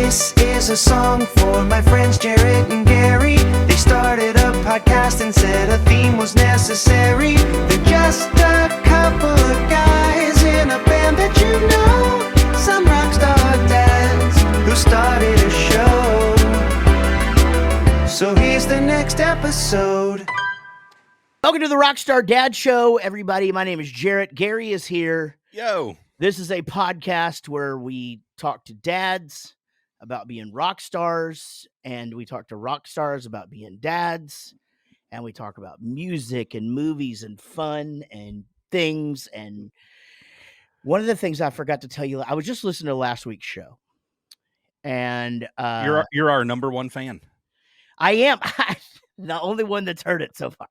This is a song for my friends Jaret and Gary. They started a podcast and said a theme was necessary. They're just a couple of guys in a band that you know. Some rockstar dads who started a show. So here's the next episode. Welcome to the Rockstar Dad Show, everybody. My name is Jaret. Gary is here. Yo. This is a podcast where we talk to dads about being rock stars, and we talk to rock stars about being dads, and we talk about music and movies and fun and things. And one of the things I forgot to tell you, I was just listening to last week's show, and You're our number one fan. I am the only one that's heard it so far.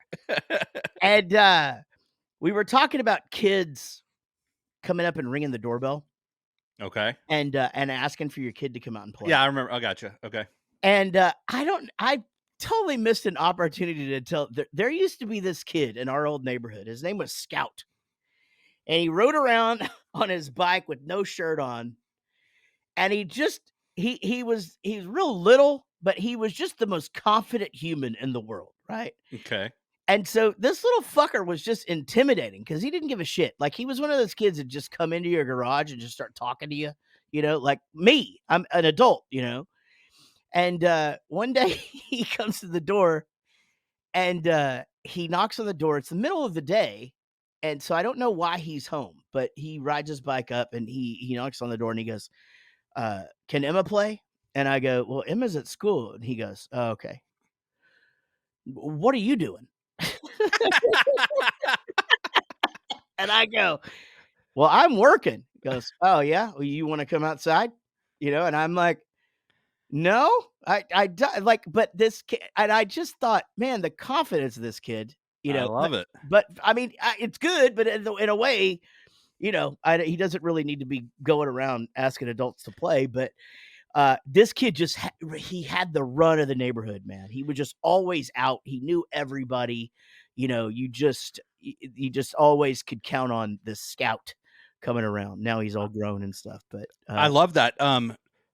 And we were talking about kids coming up and ringing the doorbell. Okay. And asking for your kid to come out and play. Yeah, I remember. I gotcha. Okay. And I totally missed an opportunity to tell. There used to be this kid in our old neighborhood. His name was Scout. And he rode around on his bike with no shirt on. And he was real little, but he was just the most confident human in the world, right? Okay. And so this little fucker was just intimidating because he didn't give a shit. Like, he was one of those kids that just come into your garage and just start talking to you, like me. I'm an adult, And one day he comes to the door and he knocks on the door. It's the middle of the day. And so I don't know why he's home, but he rides his bike up and he knocks on the door and he goes, can Emma play? And I go, well, Emma's at school. And he goes, oh, okay. What are you doing? And I go, well, I'm working. He goes, oh yeah, well, you want to come outside? And I'm like, no, but this kid, and I just thought, man, the confidence of this kid, I love it. But I mean, it's good, but in a way, he doesn't really need to be going around asking adults to play. But this kid just he had the run of the neighborhood, man. He was just always out. He knew everybody. You just always could count on this Scout coming around. Now he's all grown and stuff. But I love that.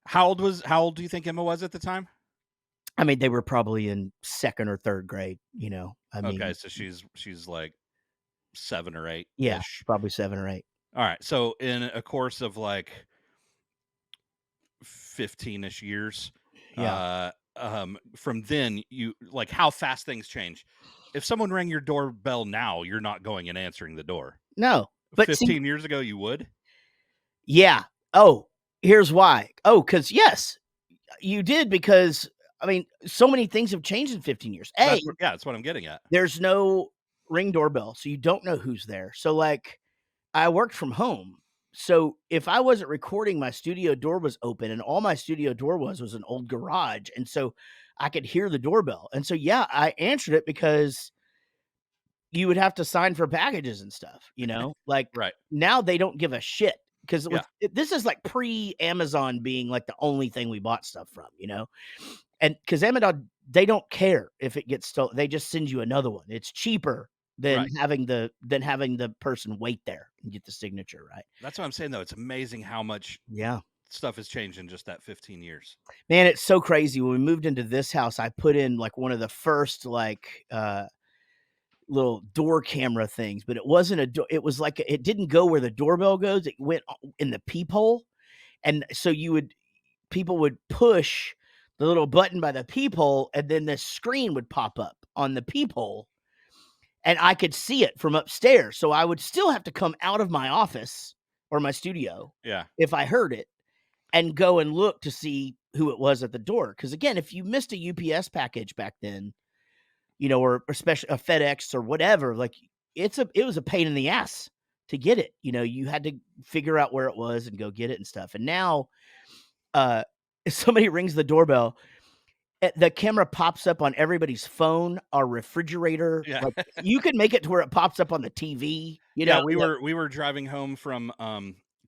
How old do you think Emma was at the time? I mean, they were probably in second or third grade. Okay, so she's like 7 or 8. Yeah, probably 7 or 8. All right. So in a course of like 15-ish years, yeah. From then, you like how fast things change. If someone rang your doorbell now, you're not going and answering the door. No, but 15 years ago, you would. Yeah. Oh, here's why. Oh, because yes, you did, because I mean, so many things have changed in 15 years. That's what I'm getting at. There's no ring doorbell, so you don't know who's there. So like, I worked from home. So if I wasn't recording, my studio door was open, and all my studio door was an old garage. And so I could hear the doorbell. And so, yeah, I answered it because you would have to sign for packages and stuff, like right now they don't give a shit because this is like pre-Amazon being like the only thing we bought stuff from, and because Amazon, they don't care if it gets stolen. They just send you another one. It's cheaper than having the person wait there and get the signature, right? That's what I'm saying, though. It's amazing how much stuff has changed in just that 15 years. Man, it's so crazy. When we moved into this house, I put in like one of the first like little door camera things, but it wasn't a door. It was like it didn't go where the doorbell goes. It went in the peephole, and so people would push the little button by the peephole, and then the screen would pop up on the peephole. And I could see it from upstairs. So I would still have to come out of my office or my studio if I heard it and go and look to see who it was at the door. Because, again, if you missed a UPS package back then, or especially a FedEx or whatever, like it was a pain in the ass to get it. You had to figure out where it was and go get it and stuff. And now if somebody rings the doorbell, the camera pops up on everybody's phone, our refrigerator. Yeah. Like, you can make it to where it pops up on the TV. We were driving home from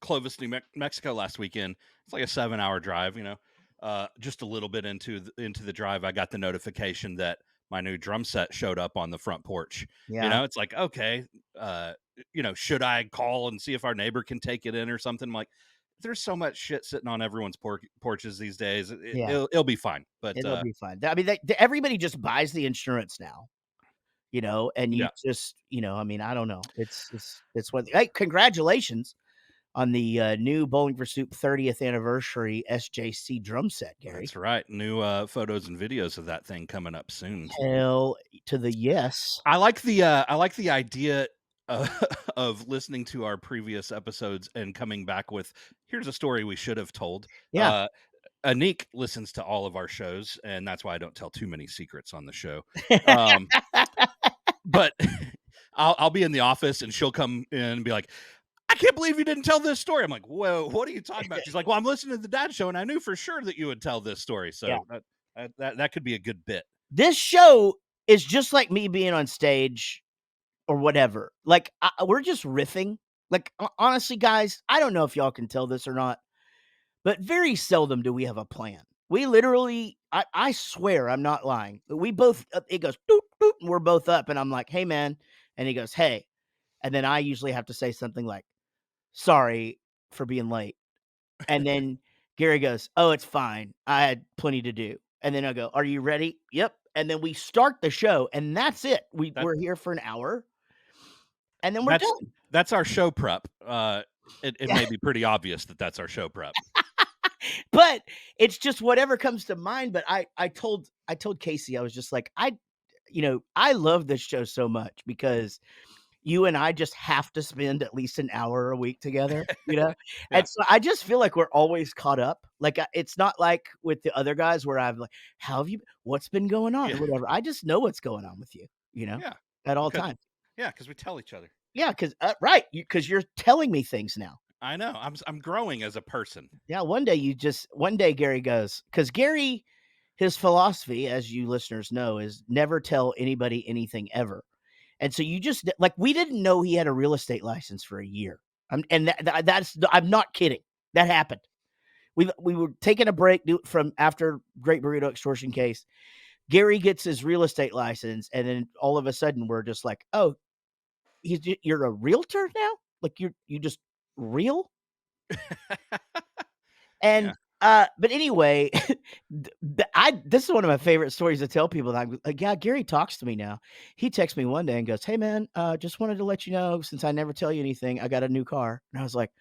Clovis, New Mexico last weekend. It's like a 7-hour drive. Just a little bit into the drive, I got the notification that my new drum set showed up on the front porch. Yeah. It's like, okay, should I call and see if our neighbor can take it in or something? I'm like, there's so much shit sitting on everyone's porches these days. Yeah. It'll be fine. But It'll be fine. I mean, everybody just buys the insurance now, and you Yeah. just, I mean, I don't know. It's what. Hey, congratulations on the new Bowling for Soup 30th anniversary SJC drum set, Gary. That's right. New photos and videos of that thing coming up soon. Hell to the yes. I like the idea of listening to our previous episodes and coming back with, here's a story we should have told. Yeah. Anik listens to all of our shows, and that's why I don't tell too many secrets on the show. But I'll be in the office and she'll come in and be like, I can't believe you didn't tell this story. I'm like, whoa, what are you talking about? She's like, well, I'm listening to the Dad Show and I knew for sure that you would tell this story. So Yeah. that could be a good bit. This show is just like me being on stage or whatever. Like, we're just riffing. Like, honestly, guys, I don't know if y'all can tell this or not, but very seldom do we have a plan. We literally, I swear, I'm not lying. We both, it goes, doot, doot, and we're both up. And I'm like, hey, man. And he goes, hey. And then I usually have to say something like, sorry for being late. And then Gary goes, oh, it's fine. I had plenty to do. And then I go, are you ready? Yep. And then we start the show, and that's it. We're here for an hour, and then we're done. That's our show prep. It may be pretty obvious that that's our show prep. But it's just whatever comes to mind. But I told Casey, I was just like, I love this show so much because you and I just have to spend at least an hour a week together, Yeah. And so I just feel like we're always caught up. Like, it's not like with the other guys where I'm like, how have you, what's been going on or whatever. I just know what's going on with you, at all times. Yeah. Cause we tell each other. Yeah. Cause right. Cause you're telling me things now. I know. I'm growing as a person. Yeah. One day Gary goes, cause Gary, his philosophy, as you listeners know, is never tell anybody anything ever. And so you just, like, we didn't know he had a real estate license for a year. And that's, I'm not kidding. That happened. We were taking a break from after Great Burrito Extortion case. Gary gets his real estate license. And then all of a sudden we're just like, oh, you're a realtor now? Like you just real? And, but anyway, this is one of my favorite stories to tell people. I'm like, yeah, Gary talks to me now. He texts me one day and goes, hey man, just wanted to let you know, since I never tell you anything, I got a new car. And I was like,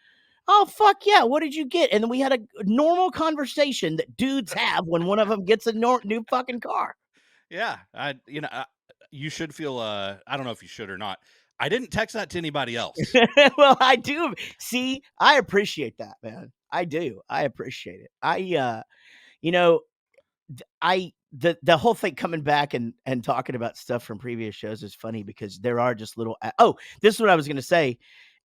oh fuck yeah, what did you get? And then we had a normal conversation that dudes have when one of them gets a new fucking car. Yeah, you should feel. I don't know if you should or not. I didn't text that to anybody else. Well, I do. See, I appreciate that, man. I do. I appreciate it. The whole thing coming back and talking about stuff from previous shows is funny because there are just little. Oh, this is what I was going to say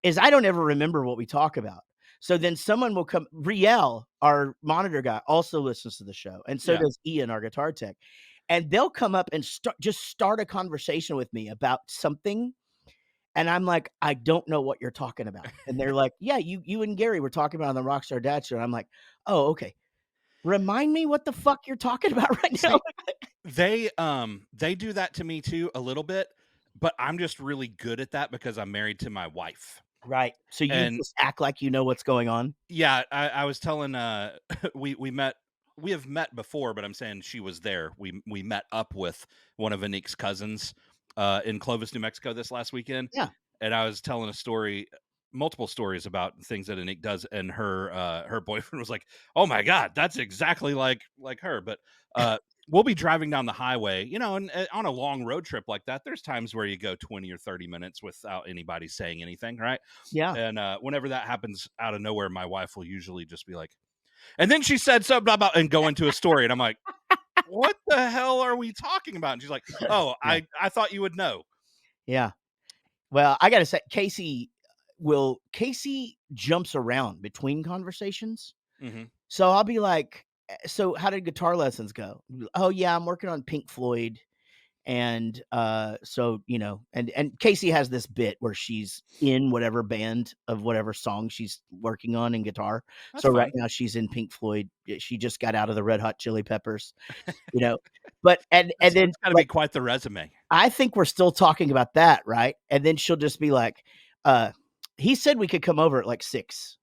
is I don't ever remember what we talk about. So then someone will come. Riel, our monitor guy, also listens to the show. And so does Ian, our guitar tech. And they'll come up and start a conversation with me about something. And I'm like, I don't know what you're talking about. And they're like, yeah, you and Gary were talking about on the Rockstar Dad Show. And I'm like, oh, okay. Remind me what the fuck you're talking about right now. They do that to me too a little bit, but I'm just really good at that because I'm married to my wife. Right. So you just act like you know what's going on. Yeah. I was telling, we have met before, but I'm saying she was there. We met up with one of Anik's cousins in Clovis, New Mexico this last weekend. Yeah. And I was telling multiple stories about things that Anik does, and her boyfriend was like, oh my God, that's exactly like her. But we'll be driving down the highway, and on a long road trip like that, there's times where you go 20 or 30 minutes without anybody saying anything, right? Yeah. And whenever that happens out of nowhere, my wife will usually just be like, and then she said something about, and go into a story. And I'm like, what the hell are we talking about? And she's like, oh, yeah. I thought you would know. Yeah. Well, I got to say, Casey jumps around between conversations. Mm-hmm. So I'll be like, so how did guitar lessons go? Oh yeah, I'm working on Pink Floyd. And so, and Casey has this bit where she's in whatever band of whatever song she's working on in guitar. That's so fun. Right now she's in Pink Floyd. She just got out of the Red Hot Chili Peppers, but and then it's got to be quite the resume. I think we're still talking about that, right? And then she'll just be like, he said we could come over at like 6.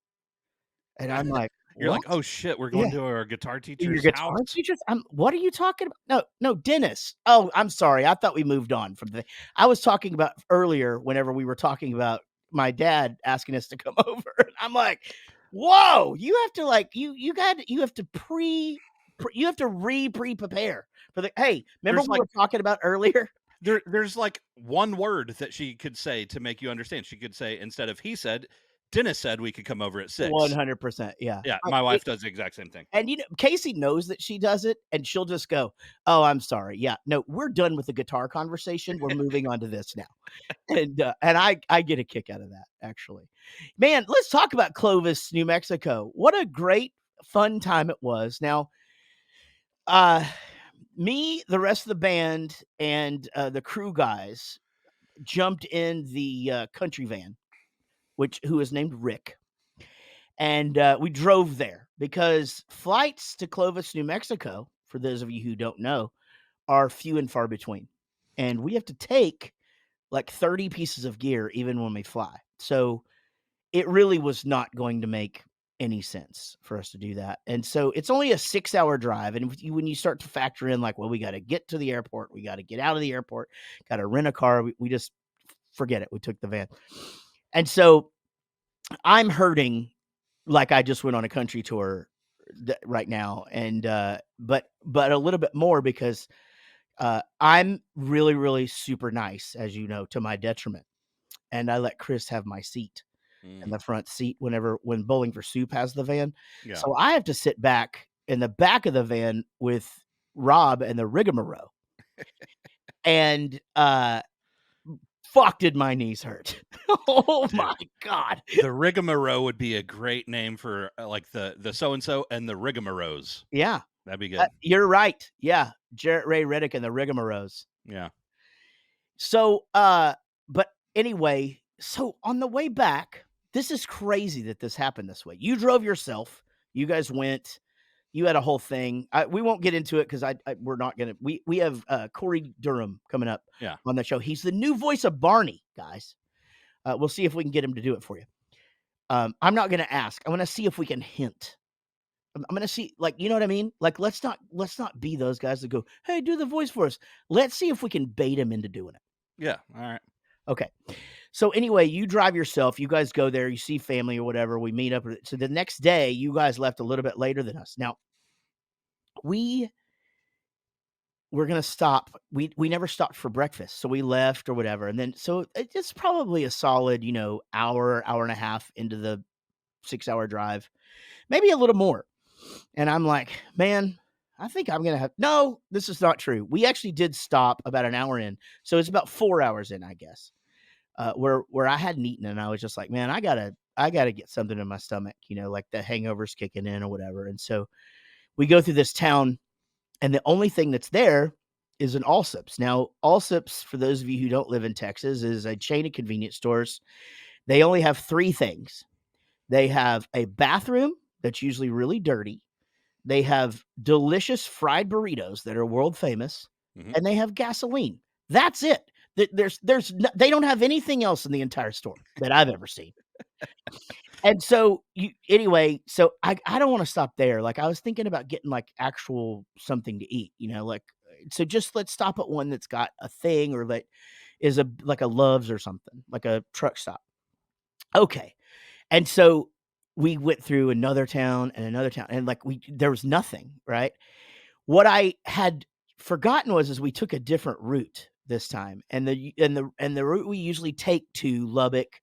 And I'm like, You're what? like, oh shit, we're Yeah. going to our guitar Your teacher's guitar house. teachers? What are you talking about? No, Dennis. Oh, I'm sorry. I thought we moved on from the. I was talking about earlier whenever we were talking about my dad asking us to come over. I'm like, whoa! You have to like you have to you have to pre-prepare for the. Hey, remember There's we were talking about earlier? There's like one word that she could say to make you understand. She could say, instead of he said, Dennis said we could come over at 6. 100%. Yeah. Yeah, my wife does the exact same thing. And Casey knows that she does it, and she'll just go, "Oh, I'm sorry. Yeah, no, we're done with the guitar conversation. We're moving on to this now." And I get a kick out of that, actually. Man, let's talk about Clovis, New Mexico. What a great fun time it was. Now, me, the rest of the band, and the crew guys jumped in the country van, who is named Rick. And we drove there because flights to Clovis, New Mexico, for those of you who don't know, are few and far between. And we have to take like 30 pieces of gear even when we fly. So it really was not going to make any sense for us to do that. And so it's only a 6-hour drive. And when you start to factor in, like, well, we got to get to the airport, we got to get out of the airport, got to rent a car, we just forget it. We took the van. And so I'm hurting like I just went on a country tour right now. And but a little bit more because I'm really, really super nice, as you know, to my detriment. And I let Chris have my seat in the front seat when Bowling for Soup has the van. Yeah. So I have to sit back in the back of the van with Rob and the rigmarole. And fuck, did my knees hurt. Oh my God. The rigmarole would be a great name for like the so-and-so and the rigmaroles. Yeah. That'd be good. You're right. Yeah. Jaret Reddick and the rigmaroles. Yeah. So, but anyway, so on the way back, this is crazy that this happened this way. You drove yourself. You guys went. You had a whole thing. We won't get into it because we're not gonna. We have Corey Durham coming up on the show. He's the new voice of Barney, guys. We'll see if we can get him to do it for you. I'm not gonna ask. I'm gonna see if we can hint. I'm gonna see, like, you know what I mean? Like, let's not be those guys that go, "Hey, do the voice for us." Let's see if we can bait him into doing it. Yeah. All right. Okay. So anyway, you drive yourself. You guys go there. You see family or whatever. We meet up. So the next day, you guys left a little bit later than us. Now, we're gonna stop. We never stopped for breakfast, so we left or whatever. And then so it's probably a solid, hour and a half into the 6-hour drive, maybe a little more. And I'm like, man, I think I'm gonna have. No, this is not true. We actually did stop about an hour in, so it's about 4 hours in, I guess. Where I hadn't eaten, and I was just like, man, I gotta get something in my stomach, like the hangover's kicking in or whatever. And so we go through this town, and the only thing that's there is an Allsup's. Now, Allsup's, for those of you who don't live in Texas, is a chain of convenience stores. They only have 3 things. They have a bathroom that's usually really dirty. They have delicious fried burritos that are world famous, and they have gasoline. That's it. They don't have anything else in the entire store that I've ever seen. And so so I don't want to stop there. Like, I was thinking about getting like actual something to eat, like, so just let's stop at one that's got a thing or that is like a Love's or something, like a truck stop. Okay. And so we went through another town and like there was nothing, right? What I had forgotten is we took a different route this time. And the route we usually take to Lubbock,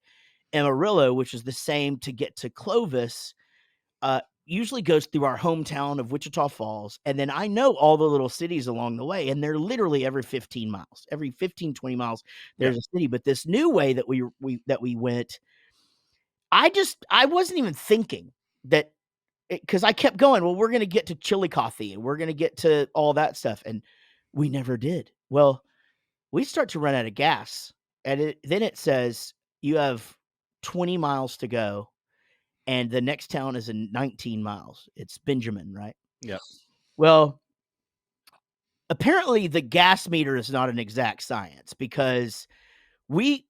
Amarillo, which is the same to get to Clovis, usually goes through our hometown of Wichita Falls. And then I know all the little cities along the way, and they're literally every 15 miles, every 15, 20 miles, there's a city. But this new way that we went, I wasn't even thinking that, because I kept going, well, we're going to get to Chillicothe and we're going to get to all that stuff. And we never did. Well, we start to run out of gas, and then it says you have 20 miles to go, and the next town is in 19 miles. It's Benjamin, right? Yeah. Well, apparently the gas meter is not an exact science, because we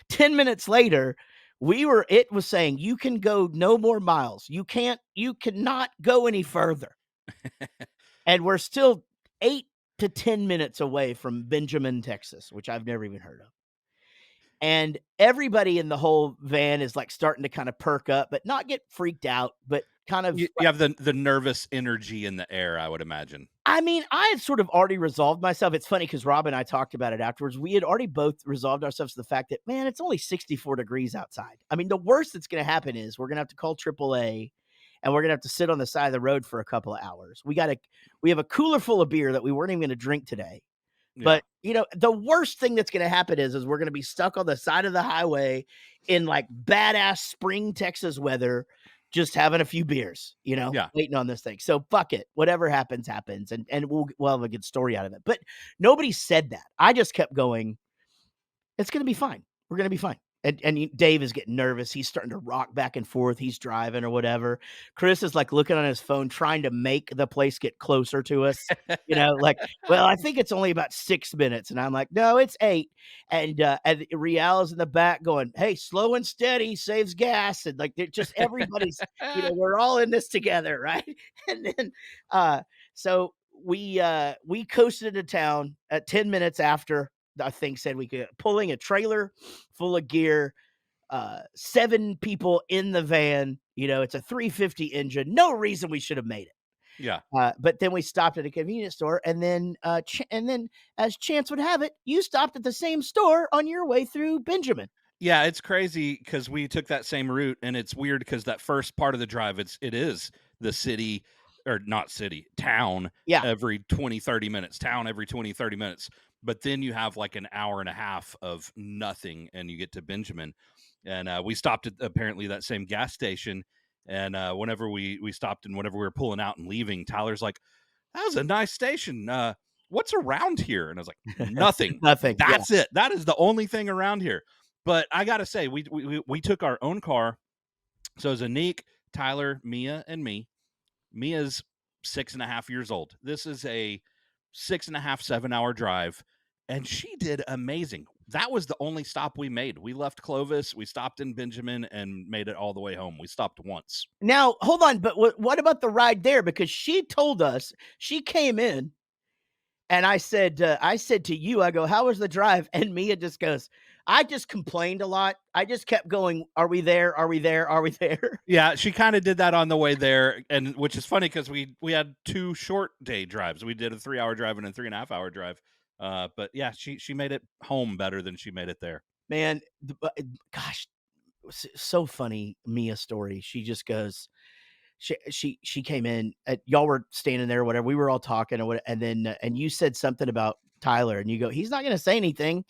10 minutes later, It was saying you can go no more miles. You cannot go any further. And we're still 8 to 10 minutes away from Benjamin, Texas, which I've never even heard of. And everybody in the whole van is like starting to kind of perk up, but not get freaked out, but kind of You have the nervous energy in the air, I would imagine. I mean, I had sort of already resolved myself. It's funny because Rob and I talked about it afterwards. We had already both resolved ourselves to the fact that, man, it's only 64 degrees outside. I mean, the worst that's going to happen is we're going to have to call AAA and we're going to have to sit on the side of the road for a couple of hours. We have a cooler full of beer that we weren't even going to drink today. Yeah. But, the worst thing that's going to happen is we're going to be stuck on the side of the highway in like badass spring Texas weather, just having a few beers, waiting on this thing. So fuck it. Whatever happens, happens. And we'll have a good story out of it. But nobody said that. I just kept going, it's going to be fine. We're going to be fine. And Dave is getting nervous. He's starting to rock back and forth. He's driving or whatever. Chris is like looking on his phone, trying to make the place get closer to us. Like, well, I think it's only about 6 minutes. And I'm like, no, it's 8. And Rial is in the back going, hey, slow and steady saves gas. And like, they're just everybody's, we're all in this together. Right. And then, so we coasted into town at 10 minutes after I think said we could, pulling a trailer full of gear, 7 people in the van. It's a 350 engine. No reason we should have made it. Yeah. But then we stopped at a convenience store, and then as chance would have it, you stopped at the same store on your way through Benjamin. Yeah, it's crazy because we took that same route, and it's weird because that first part of the drive, it is the city, or not city, town. Yeah. Every 20, 30 minutes, town every 20, 30 minutes. But then you have like an hour and a half of nothing, and you get to Benjamin. And we stopped at apparently that same gas station. And whenever we stopped, and whenever we were pulling out and leaving, Tyler's like, that was a nice station. What's around here? And I was like, nothing. Nothing. That's it. That is the only thing around here. But I got to say, we took our own car. So it was Anik, Tyler, Mia, and me. Mia's 6.5 years old. This is a 6.5, 7-hour drive, and she did amazing. That was the only stop we made. We left Clovis, we stopped in Benjamin, and made it all the way home. We stopped once. Now, hold on, but what about the ride there? Because she told us, she came in, and I said to you, I go, how was the drive? And Mia just goes, I just complained a lot. I just kept going, are we there? Are we there? Are we there? Yeah, she kind of did that on the way there, and which is funny because we had 2 short day drives. We did a 3-hour drive and a 3.5-hour drive. But yeah, she made it home better than she made it there. Man, gosh, so funny. Mia story. She just goes, she came in, y'all were standing there, or whatever. We were all talking, and then and you said something about Tyler, and you go, he's not going to say anything,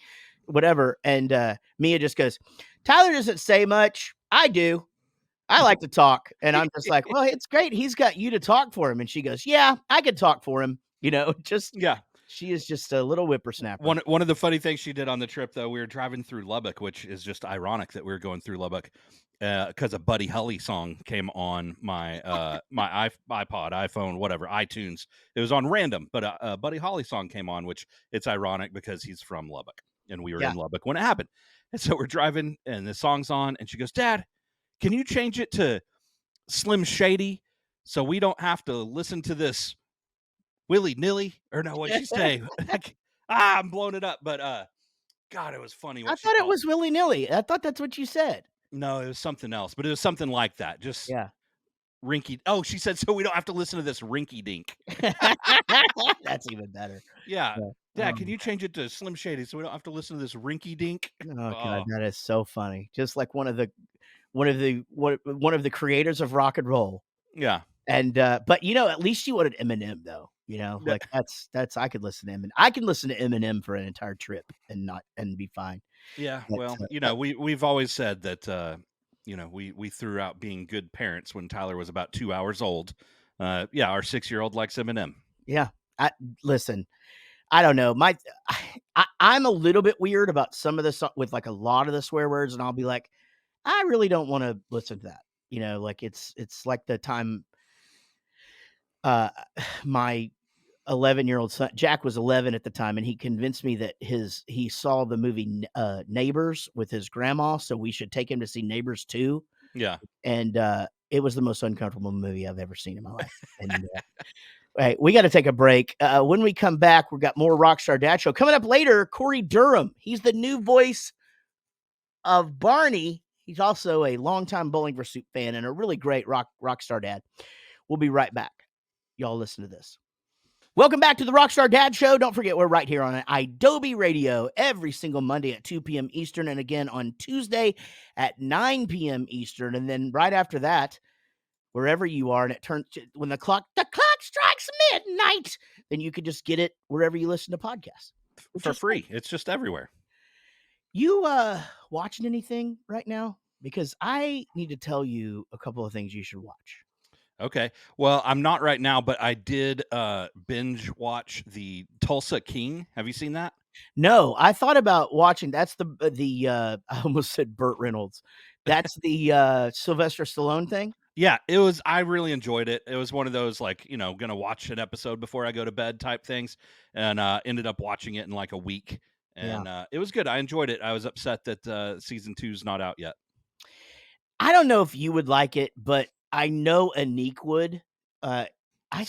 whatever. And Mia just goes, Tyler doesn't say much. I do. I like to talk. And I'm just like, well, it's great. He's got you to talk for him. And she goes, yeah, I could talk for him. Just, yeah. She is just a little whippersnapper. One of the funny things she did on the trip, though, we were driving through Lubbock, which is just ironic that we were going through Lubbock, because a Buddy Holly song came on my my iPod, iPhone, whatever, iTunes. It was on random, but a Buddy Holly song came on, which it's ironic because he's from Lubbock, and we were in Lubbock when it happened. And so we're driving, and the song's on, and she goes, Dad, can you change it to Slim Shady so we don't have to listen to this willy-nilly? Or no, what'd she say? I'm blowing it up. But God, it was funny. I thought it was willy-nilly. I thought that's what you said. No, it was something else, but it was something like that. Just rinky. Oh, she said, so we don't have to listen to this rinky dink. That's even better. Yeah. Dad, can you change it to Slim Shady so we don't have to listen to this rinky dink? Oh God, that is so funny. Just like one of the creators of rock and roll. Yeah. And but at least you wanted Eminem though. Like that's I could listen to Eminem. I can listen to Eminem for an entire trip and be fine. Yeah, well, we've always said that we threw out being good parents when Tyler was about 2 hours old. Our 6-year-old likes Eminem. Yeah, listen. I don't know. I'm a little bit weird about some of this with like a lot of the swear words, and I'll be like, I really don't want to listen to that. Like it's like the time my 11-year-old son. Jack was 11 at the time, and he convinced me that he saw the movie Neighbors with his grandma, so we should take him to see Neighbors 2. Yeah. And it was the most uncomfortable movie I've ever seen in my life. And hey, we got to take a break. When we come back, we've got more Rockstar Dad Show coming up later. Corey Durham, he's the new voice of Barney. He's also a longtime Bowling for Soup fan and a really great Rockstar Dad. We'll be right back. Y'all listen to this. Welcome back to the Rockstar Dad Show. Don't forget, we're right here on Adobe Radio every single Monday at 2 p.m. Eastern, and again on Tuesday at 9 p.m. Eastern. And then right after that, wherever you are, and it turns when the clock strikes midnight, then you could just get it wherever you listen to podcasts for free. It's just everywhere. You watching anything right now? Because I need to tell you a couple of things you should watch. Okay. Well, I'm not right now, but I did binge watch the Tulsa King. Have you seen that? No, I thought about watching. That's the I almost said Burt Reynolds. That's the Sylvester Stallone thing. Yeah, it was. I really enjoyed it. It was one of those gonna watch an episode before I go to bed type things, and ended up watching it in like a week, and it was good. I enjoyed it. I was upset that season 2's not out yet. I don't know if you would like it, but I know Anik would. So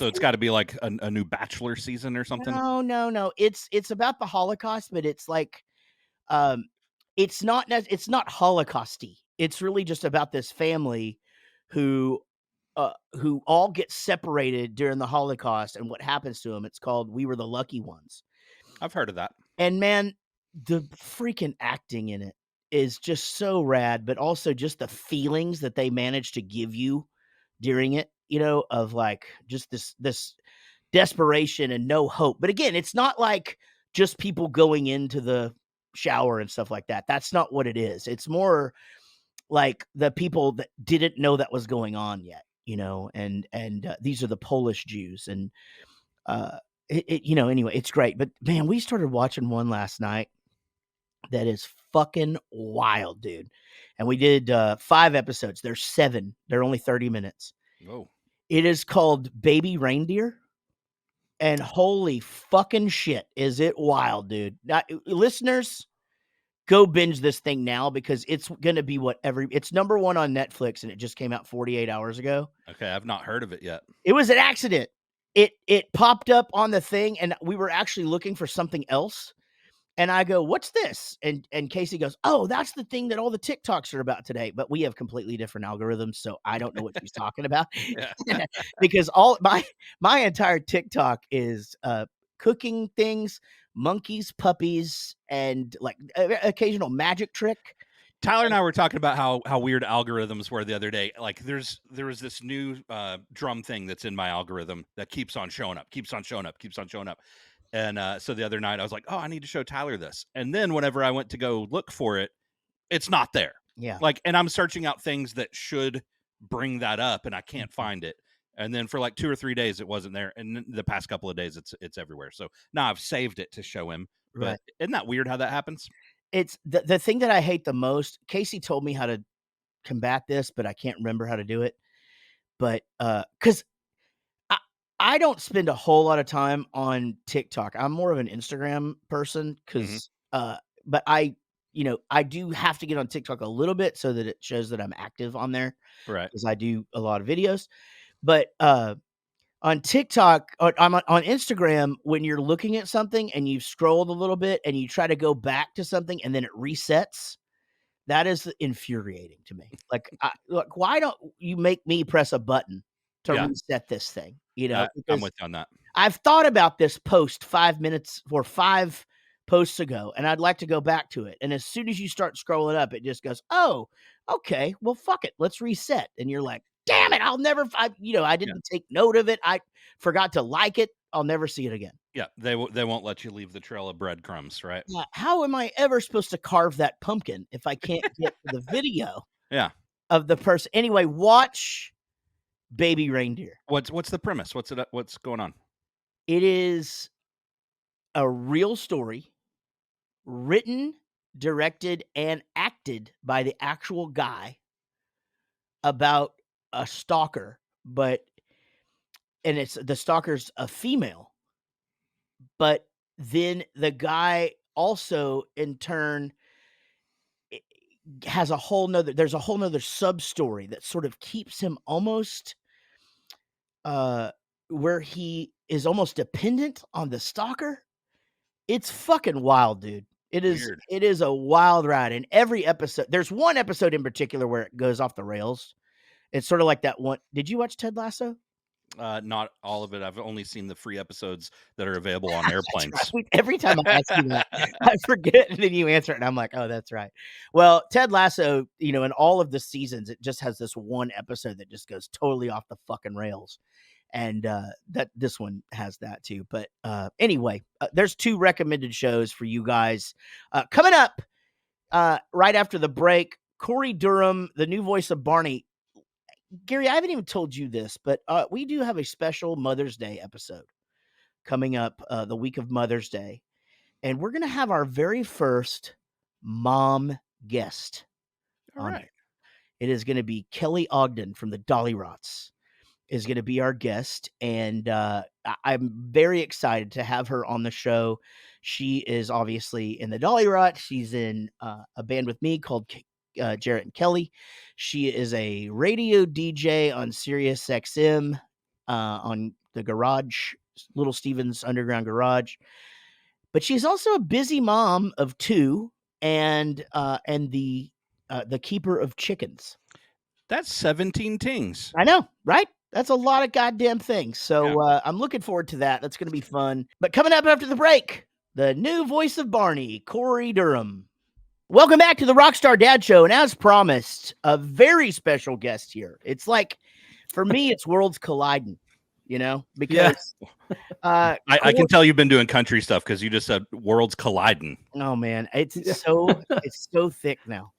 it's got to be like a new Bachelor season or something. No. It's about the Holocaust, but it's like, it's not Holocausty. It's really just about this family who all get separated during the Holocaust and what happens to them. It's called We Were the Lucky Ones. I've heard of that. And man, the freaking acting in it is just so rad, but also just the feelings that they manage to give you during it, of like just this desperation and no hope. But again, it's not like just people going into the shower and stuff like that. That's not what it is. It's more like the people that didn't know that was going on yet, and these are the Polish Jews. And anyway, it's great. But man, we started watching one last night that is fucking wild, dude. And we did 5 episodes. There's 7. They're only 30 minutes. Oh. It is called Baby Reindeer. And holy fucking shit, is it wild, dude. Now, listeners, go binge this thing now because it's going to be it's number 1 on Netflix, and it just came out 48 hours ago. Okay, I've not heard of it yet. It was an accident. It popped up on the thing, and we were actually looking for something else. And I go, what's this? And Casey goes, oh, that's the thing that all the TikToks are about today. But we have completely different algorithms, so I don't know what she's talking about. Because all my entire TikTok is cooking things, monkeys, puppies, and like occasional magic trick. Tyler and I were talking about how weird algorithms were the other day. Like there was this new drum thing that's in my algorithm that keeps on showing up. And so the other night I was like, oh, I need to show Tyler this. And then whenever I went to go look for it, it's not there. Yeah. And I'm searching out things that should bring that up and I can't find it. And then for like 2 or 3 days, it wasn't there. And the past couple of days, it's everywhere. So now I've saved it to show him. But right. Isn't that weird how that happens? It's the thing that I hate the most. Casey told me how to combat this, but I can't remember how to do it. But because I don't spend a whole lot of time on TikTok. I'm more of an Instagram person because, but I do have to get on TikTok a little bit so that it shows that I'm active on there. Right. Because I do a lot of videos. But on TikTok, on Instagram, when you're looking at something and you've scrolled a little bit and you try to go back to something and then it resets, that is infuriating to me. Like, why don't you make me press a button to reset this thing? I'm with you on that. I've thought about this post 5 posts ago, and I'd like to go back to it. And as soon as you start scrolling up, it just goes, oh, okay, well, fuck it. Let's reset. And you're like, damn it. I didn't take note of it. I forgot to like it. I'll never see it again. Yeah. They won't let you leave the trail of breadcrumbs, right? Yeah. How am I ever supposed to carve that pumpkin if I can't get the video of the person? Anyway, watch Baby Reindeer. What's the premise? What's going on? It is a real story written, directed, and acted by the actual guy about a stalker, and the stalker's a female, but then the guy also in turn has there's a whole nother sub story that sort of keeps him almost where he is almost dependent on the stalker. It's fucking wild, dude. Weird. It is a wild ride. In every episode, there's one episode in particular where it goes off the rails. It's sort of like that one. Did you watch Ted Lasso? Not all of it. I've only seen the free episodes that are available on airplanes. Right. Every time I ask you that, I forget, and then you answer it, and I'm like, oh, that's right. Well, Ted Lasso, in all of the seasons, it just has this one episode that just goes totally off the fucking rails. And that this one has that too. But anyway, there's 2 recommended shows for you guys coming up right after the break. Corey Durham, the new voice of Barney. Gary, I haven't even told you this, but we do have a special Mother's Day episode coming up the week of Mother's Day. And we're going to have our very first mom guest. All right. It is going to be Kelly Ogden from the Dolly Rots is going to be our guest. And I'm very excited to have her on the show. She is obviously in the Dolly Rot. She's in a band with me called Jaret and Kelly. She is a radio DJ on Sirius XM on the Garage, Little Steven's Underground Garage. But she's also a busy mom of 2 and the keeper of chickens. That's 17 tings. I know, right? That's a lot of goddamn things. So I'm looking forward to that. That's going to be fun. But coming up after the break, the new voice of Barney, Corey Durham. Welcome back to the Rockstar Dad Show. And as promised, a very special guest here. It's like, for me, it's worlds colliding, because I can tell you've been doing country stuff because you just said worlds colliding. Oh, man. It's so thick now.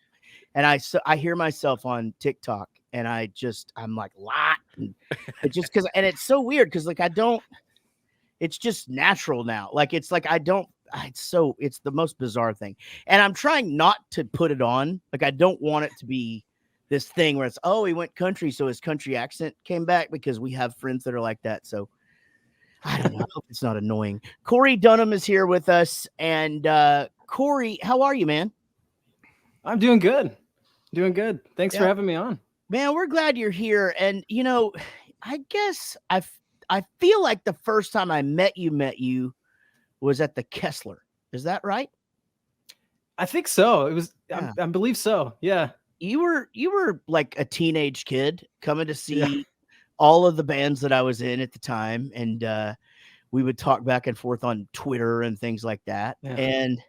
And I hear myself on TikTok and I'm like, lot. And it's so weird because like, it's just natural now. Like, it's like, it's the most bizarre thing. And I'm trying not to put it on. Like, I don't want it to be this thing where it's, oh, he went country, so his country accent came back, because we have friends that are like that. So I don't know. I hope it's not annoying. Corey Dunham is here with us. And Corey, how are you, man? I'm doing good. Thanks for having me on. Man, we're glad you're here. And, I guess I feel like the first time I met you was at the Kessler. Is that right? I think so. It was, Yeah. I believe so. Yeah. You were like a teenage kid coming to see all of the bands that I was in at the time. And we would talk back and forth on Twitter and things like that. Yeah. And,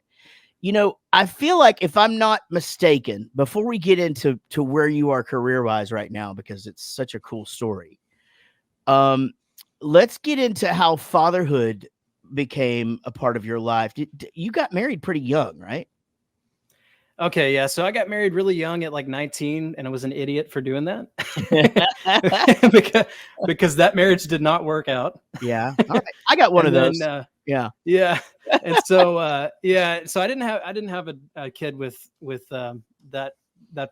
I feel like, if I'm not mistaken, before we get into where you are career-wise right now, because it's such a cool story, let's get into how fatherhood became a part of your life. You got married pretty young, right? Okay, yeah. So I got married really young at like 19, and I was an idiot for doing that because that marriage did not work out. Yeah, all right. I got one of those. Yeah. And so so I didn't have a kid with that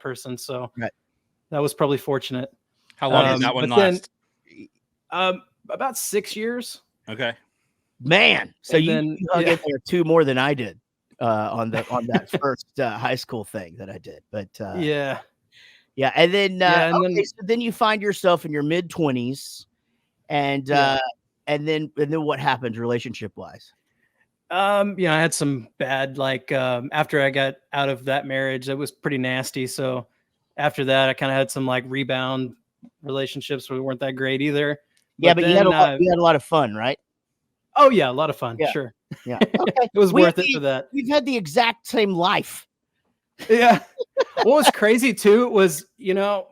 person. So that was probably fortunate. How long did that one last? About 6 years. Okay. Man, so you hung in there 2 more than I did on that first high school thing that I did. But and then so then you find yourself in your mid-20s, and then what happens relationship wise? I had some bad, after I got out of that marriage, it was pretty nasty. So after that, I kind of had some like rebound relationships where we weren't that great either. But you had a lot of fun, right? Oh yeah, a lot of fun. Yeah. Sure. Yeah. Okay. It was worth it for that. We've had the exact same life. Yeah. What was crazy too was,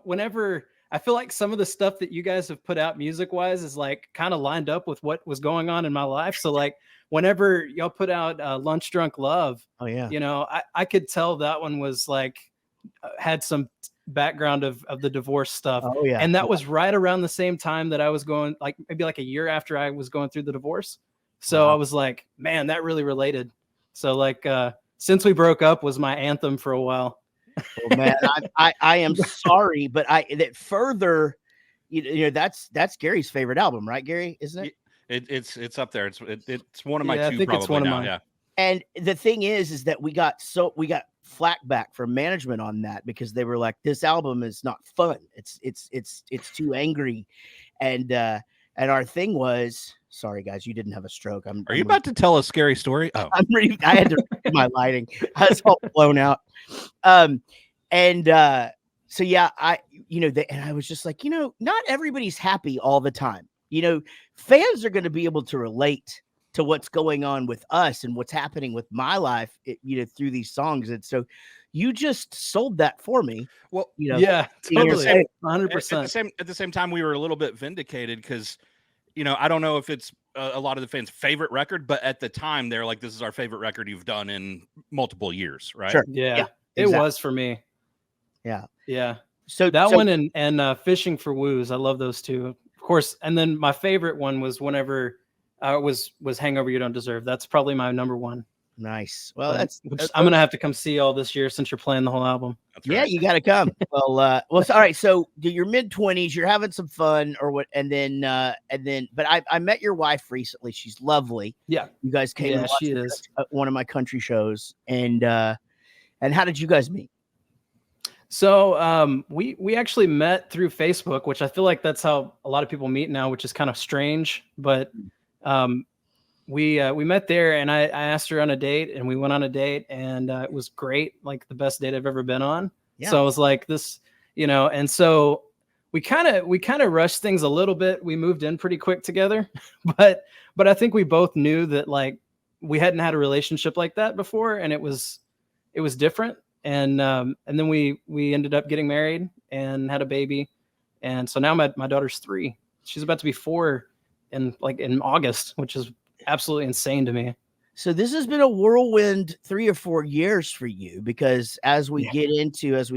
whenever I feel like some of the stuff that you guys have put out music wise is like kind of lined up with what was going on in my life. So like whenever y'all put out Lunch Drunk Love, oh yeah, I could tell that one was like had some background of the divorce stuff. Oh yeah. And that was right around the same time that I was going, like maybe like a year after I was going through the divorce. So I was like, man, that really related. So like Since We Broke Up was my anthem for a while. Oh, man, I am sorry, but that's Gary's favorite album, right, Gary? Isn't it? It's up there. It's one of my Yeah, I two think it's probably one of now. mine. Yeah. And the thing is that we got flack back from management on that because they were like, this album is not fun. It's too angry. And our thing was, sorry guys, you didn't have a stroke. Are you about to tell a scary story? Oh, I had to redo my lighting. I was all blown out. So yeah, and I was just like, not everybody's happy all the time. Fans are going to be able to relate to what's going on with us and what's happening with my life, through these songs. And so you just sold that for me. well, Yeah, totally. 100%. At the same time, we were a little bit vindicated because, I don't know if it's a lot of the fans' favorite record, but at the time they're like, this is our favorite record you've done in multiple years, right? Sure. Yeah, it exactly. was for me. Yeah. So that one and Fishing for Woos, I love those two, of course. And then my favorite one was whenever was Hangover You Don't Deserve. That's probably my number one. Nice. Well, I'm gonna have to come see y'all this year since you're playing the whole album. That's right. Yeah, you got to come. Well, all right. So you're mid-20s, you're having some fun, or what? And then, but I met your wife recently. She's lovely. Yeah, you guys came. Yeah, and she watched is. one of my country shows, and how did you guys meet? So we actually met through Facebook, which I feel like that's how a lot of people meet now, which is kind of strange. But we met there, and I asked her on a date, and we went on a date, and it was great, like the best date I've ever been on. Yeah. So I was like this, and so we kind of rushed things a little bit. We moved in pretty quick together, but I think we both knew that like we hadn't had a relationship like that before, and it was different. And then we ended up getting married and had a baby. And so now my daughter's 3. She's about to be 4 in August, which is absolutely insane to me. So this has been a whirlwind 3 or 4 years for you, because as we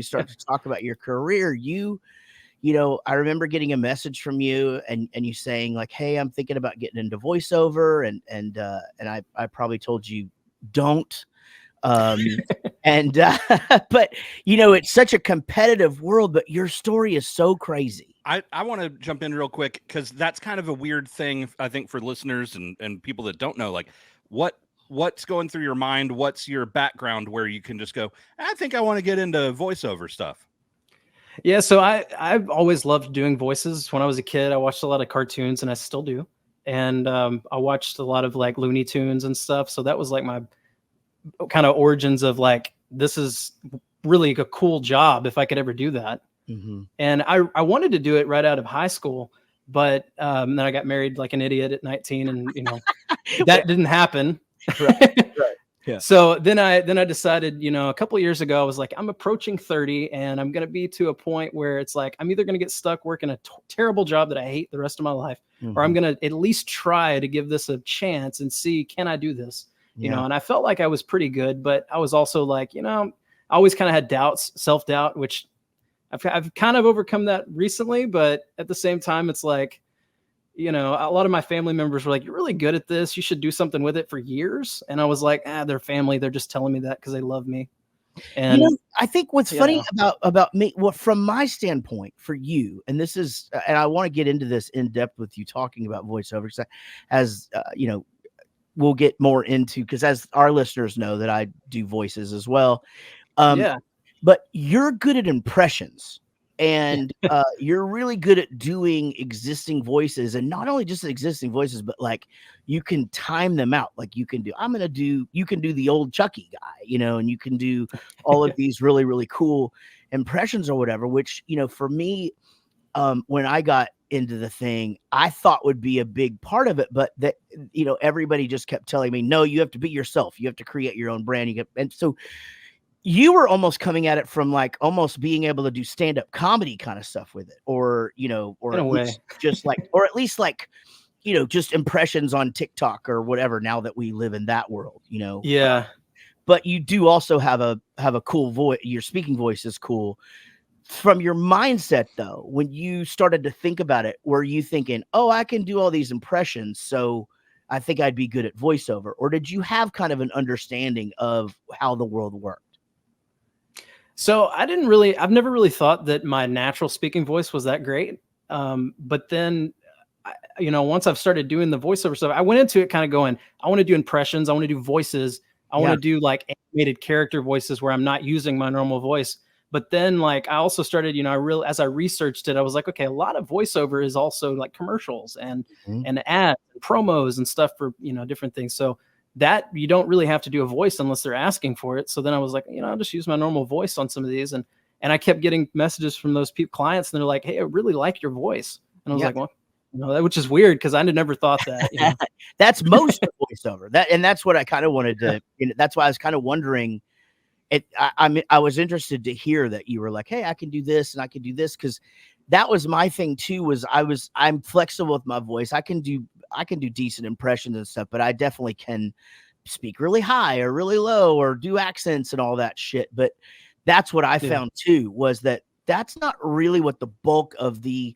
start to talk about your career, I remember getting a message from you and you saying like, hey, I'm thinking about getting into voiceover. And I probably told you don't. But it's such a competitive world, but your story is so crazy. I want to jump in real quick because that's kind of a weird thing, I think, for listeners and people that don't know, like what's going through your mind, what's your background where you can just go, I think I want to get into voiceover stuff. Yeah, so I've always loved doing voices. When I was a kid, I watched a lot of cartoons, and I still do. And I watched a lot of like Looney Tunes and stuff. So that was like my kind of origins of like, this is really a cool job if I could ever do that. Mm-hmm. And I wanted to do it right out of high school, but then I got married like an idiot at 19, and that didn't happen. Right. Yeah. So then I decided, a couple of years ago, I was like, I'm approaching 30, and I'm going to be to a point where it's like, I'm either going to get stuck working a terrible job that I hate the rest of my life, mm-hmm. or I'm going to at least try to give this a chance and see, can I do this? And I felt like I was pretty good, but I was also like, I always kind of had doubts, self-doubt, which I've kind of overcome that recently. But at the same time, it's like, a lot of my family members were like, you're really good at this. You should do something with it for years. And I was like, they're family. They're just telling me that because they love me. And I think what's funny about me, well, from my standpoint for you, and this is, and I want to get into this in depth with you talking about voiceover, as we'll get more into, because as our listeners know that I do voices as well. But you're good at impressions, and you're really good at doing existing voices, and not only just existing voices, but like you can time them out. Like you can do the old Chucky guy, and you can do all of these really, really cool impressions or whatever, which, for me, when I got into the thing, I thought would be a big part of it, but that, everybody just kept telling me, no, you have to be yourself. You have to create your own brand. And so you were almost coming at it from like almost being able to do stand-up comedy kind of stuff with it, or at least just like, or at least like, just impressions on TikTok or whatever, now that we live in that world, Yeah. But you do also have a cool voice. Your speaking voice is cool. From your mindset, though, when you started to think about it, were you thinking, oh, I can do all these impressions, so I think I'd be good at voiceover? Or did you have kind of an understanding of how the world worked? So I've never really thought that my natural speaking voice was that great. But then once I've started doing the voiceover stuff, I went into it kind of going, I want to do impressions. I want to do voices. I want to do like animated character voices where I'm not using my normal voice. But then like, I also started, as I researched it, I was like, okay, a lot of voiceover is also like commercials and ads and promos and stuff for, different things. So that you don't really have to do a voice unless they're asking for it. So then I was like, I'll just use my normal voice on some of these. And I kept getting messages from those clients and they're like, hey, I really like your voice. And I was like, well, which is weird because I never thought that. That's most of voiceover. That's what I kind of wanted to. That's why I was kind of wondering. I was interested to hear that you were like, hey, I can do this and I can do this, because that was my thing too. I'm flexible with my voice. I can do decent impressions and stuff, but I definitely can speak really high or really low or do accents and all that shit. But that's what I found too, was that that's not really what the bulk of the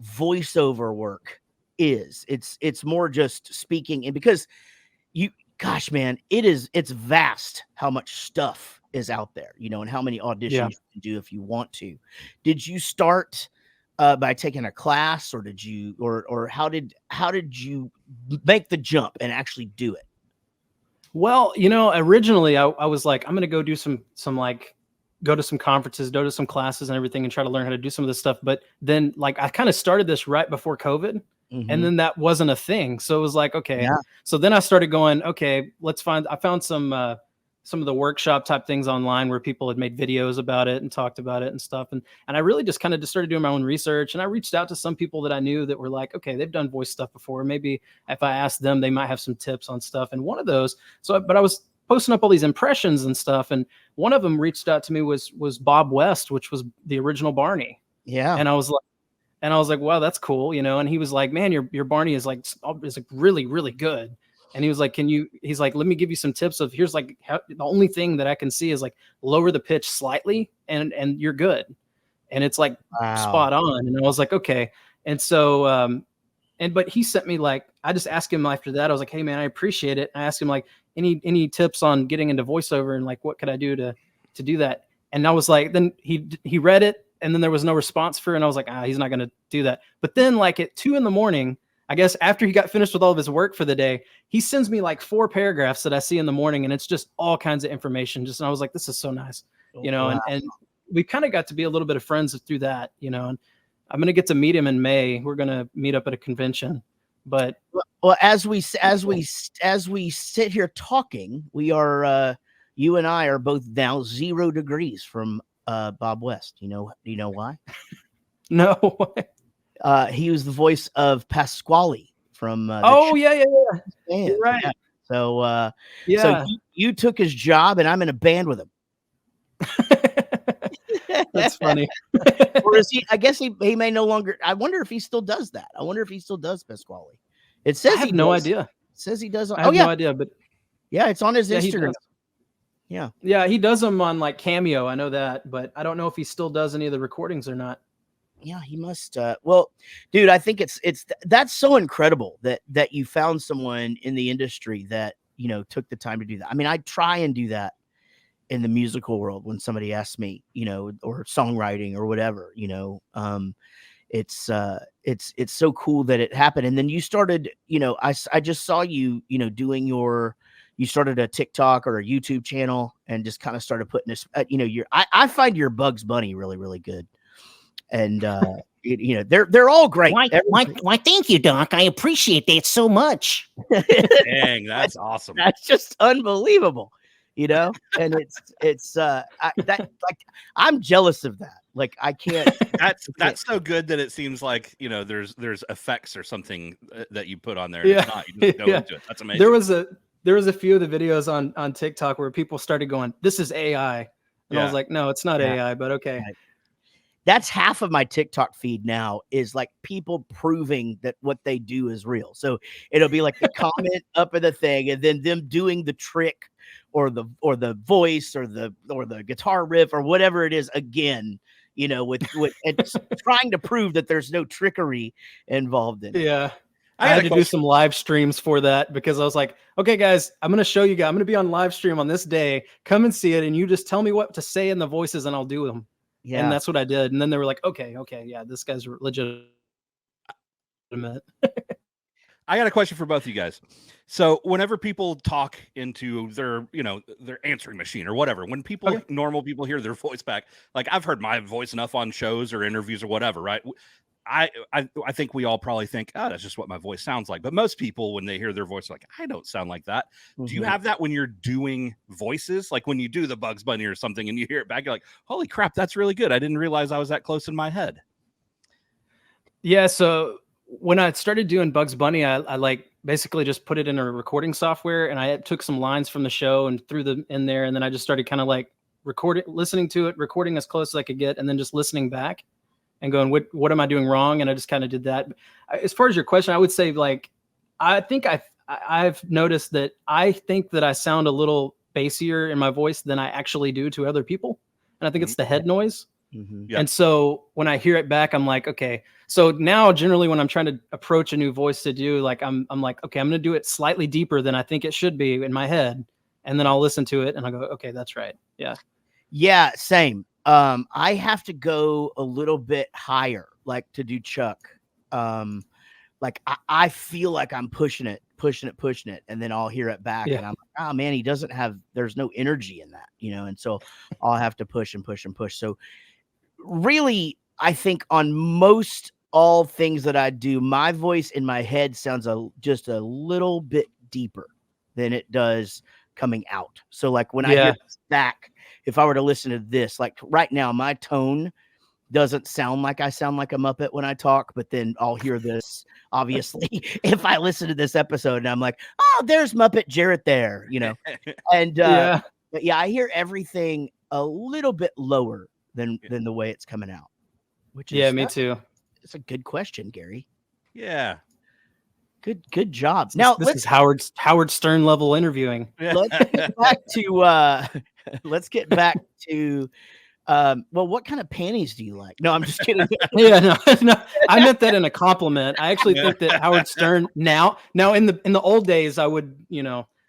voiceover work is. It's more just speaking, and because gosh, man, it's vast how much stuff is out there, and how many auditions you can do if you want to. Did you start by taking a class, or did you, or how did you make the jump and actually do it? Well, originally I was like, I'm going to go do some go to some conferences, go to some classes and everything and try to learn how to do some of this stuff. But then like, I kind of started this right before COVID. And then that wasn't a thing. So it was like, okay. Yeah. So then I started going, okay, I found some of the workshop type things online where people had made videos about it and talked about it and stuff. And I really just kind of just started doing my own research. And I reached out to some people that I knew that were like, okay, they've done voice stuff before. Maybe if I asked them, they might have some tips on stuff. And one of those, but I was posting up all these impressions and stuff. And one of them reached out to me was Bob West, which was the original Barney. Yeah. And I was like, wow, that's cool. And he was like, man, your Barney is like really, really good. And he was like, he's like, let me give you some tips of, here's like the only thing that I can see is like lower the pitch slightly and you're good. And it's like spot on. And I was like, okay. And so, but he sent me like, I just asked him after that. I was like, hey man, I appreciate it. I asked him like, any tips on getting into voiceover and like, what could I do to do that? And I was like, then he read it. And then there was no response for it. And I was like, he's not going to do that. But then like at 2 a.m, I guess after he got finished with all of his work for the day, he sends me like 4 paragraphs that I see in the morning. And it's just all kinds of information. And I was like, this is so nice, and we kind of got to be a little bit of friends through that, and I'm going to get to meet him in May. We're going to meet up at a convention. But well, as we sit here talking, we are, you and I are both now 0 degrees from Bob West. Do you know why? No. He was the voice of Pasquale from yeah. You're right. Yeah. So so you took his job and I'm in a band with him. That's funny. Or is he? I guess he may no longer. I wonder if he still does that. I wonder if he still does Pasquale. It says I have no idea. It says he does. I have no idea, but yeah, it's on his Instagram. Yeah, he does them on like Cameo. I know that, but I don't know if he still does any of the recordings or not. Yeah, he must. Well, dude, I think that's so incredible that you found someone in the industry that took the time to do that. I mean, I try and do that in the musical world when somebody asks me, or songwriting or whatever. It's so cool that it happened. And then you started. I just saw you. Doing you started a TikTok or a YouTube channel and just kind of started putting this. I find your Bugs Bunny really, really good. And they're all great. Why, thank you, Doc. I appreciate that so much. Dang, that's awesome. That's just unbelievable, and I'm jealous of that. Like I can't. That's so good that it seems like there's effects or something that you put on there. Yeah, it's not, you just go into it. That's amazing. There was a few of the videos on TikTok where people started going, "This is AI," and I was like, "No, it's not AI," but okay. Right. That's half of my TikTok feed now is like people proving that what they do is real. So it'll be like the comment up of the thing and then them doing the trick or the voice or the guitar riff or whatever it is again, with and trying to prove that there's no trickery involved in it. Yeah. I had to do some live streams for that because I was like, okay, guys, I'm going to show you guys. I'm going to be on live stream on this day. Come and see it. And you just tell me what to say in the voices and I'll do them. Yeah. And that's what I did. And then they were like, okay. Yeah, this guy's legit. legitimate. I got a question for both of you guys. So whenever people talk into their, their answering machine or whatever, when people, normal people hear their voice back, like I've heard my voice enough on shows or interviews or whatever, right? I think we all probably think, oh, that's just what my voice sounds like. But most people, when they hear their voice, are like, I don't sound like that. Mm-hmm. Do you have that when you're doing voices? Like when you do the Bugs Bunny or something and you hear it back, you're like, holy crap, that's really good. I didn't realize I was that close in my head. Yeah. So when I started doing Bugs Bunny, I like basically just put it in a recording software, and I took some lines from the show and threw them in there. And then I just started kind of like listening to it, recording as close as I could get, and then just listening back and going, what am I doing wrong? And I just kind of did that. As far as your question, I would say, like, I think I've noticed that I think that I sound a little bassier in my voice than I actually do to other people. And I think it's the head noise. Mm-hmm. Yeah. And so when I hear it back, I'm like, okay. So now generally when I'm trying to approach a new voice to do, like, I'm like, okay, I'm going to do it slightly deeper than I think it should be in my head. And then I'll listen to it and I'll go, okay, that's right. Yeah. Yeah. Same. I have to go a little bit higher, like to do Chuck. Like I feel like I'm pushing it. And then I'll hear it back and I'm like, oh man, there's no energy in that, and so I'll have to push and push and push. So really, I think on most all things that I do, my voice in my head sounds just a little bit deeper than it does coming out. So like when I hear this back, if I were to listen to this, like right now, my tone doesn't sound like I sound like a Muppet when I talk, but then I'll hear this, obviously, if I listen to this episode and I'm like, oh, there's Muppet Jaret there, and but yeah, I hear everything a little bit lower than the way it's coming out, which is me too. It's a good question, Gary. Yeah. Good job. This is Howard Stern level interviewing. Let's get back to well, what kind of panties do you like? No, I'm just kidding. No, I meant that in a compliment. I actually think that Howard Stern now in the old days I would,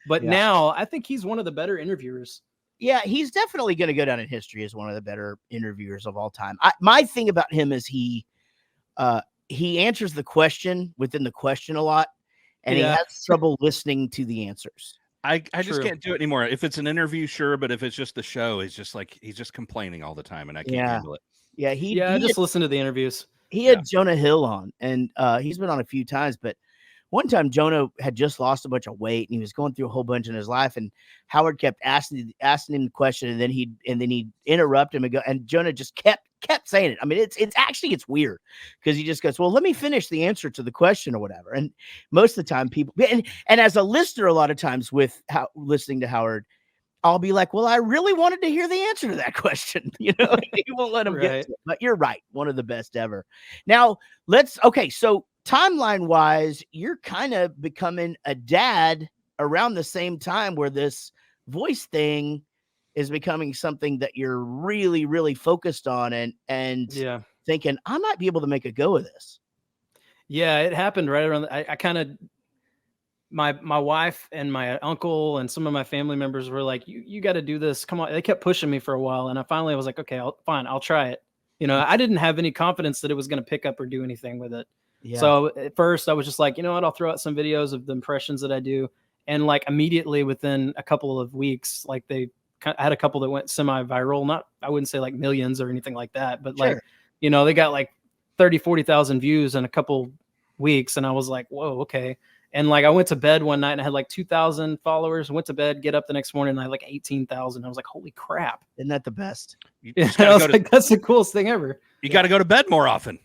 but now I think he's one of the better interviewers. Yeah, he's definitely going to go down in history as one of the better interviewers of all time. My thing about him is he answers the question within the question a lot, and he has trouble listening to the answers. I just can't do it anymore. If it's an interview, sure, but if it's just the show, he's just complaining all the time, and I can't handle it. Yeah, I just listen to the interviews. He had Jonah Hill on, and he's been on a few times, but one time Jonah had just lost a bunch of weight, and he was going through a whole bunch in his life, and Howard kept asking him the question, and then he'd interrupt him and Jonah just kept saying it. I mean, it's weird because he just goes, well, let me finish the answer to the question or whatever. And most of the time people, and as a listener, a lot of times with listening to Howard, I'll be like, well, I really wanted to hear the answer to that question. He won't let him get to it. But you're right. One of the best ever. Now so timeline wise, you're kind of becoming a dad around the same time where this voice thing is becoming something that you're really, really focused on and thinking, I might be able to make a go of this. Yeah, it happened right around. I kind of, my wife and my uncle and some of my family members were like, you got to do this. Come on. They kept pushing me for a while. And I finally was like, okay, I'll try it. I didn't have any confidence that it was going to pick up or do anything with it. Yeah. So at first I was just like, you know what, I'll throw out some videos of the impressions that I do. And like immediately within a couple of weeks, like I had a couple that went semi-viral. I wouldn't say like millions or anything like that, but like, they got like 30,000-40,000 views in a couple weeks. And I was like, whoa, okay. And like, I went to bed one night and I had like 2,000 followers, went to bed, get up the next morning and I had like 18,000. I was like, holy crap. Isn't that the best? I was like, that's the coolest thing ever. You got to go to bed more often.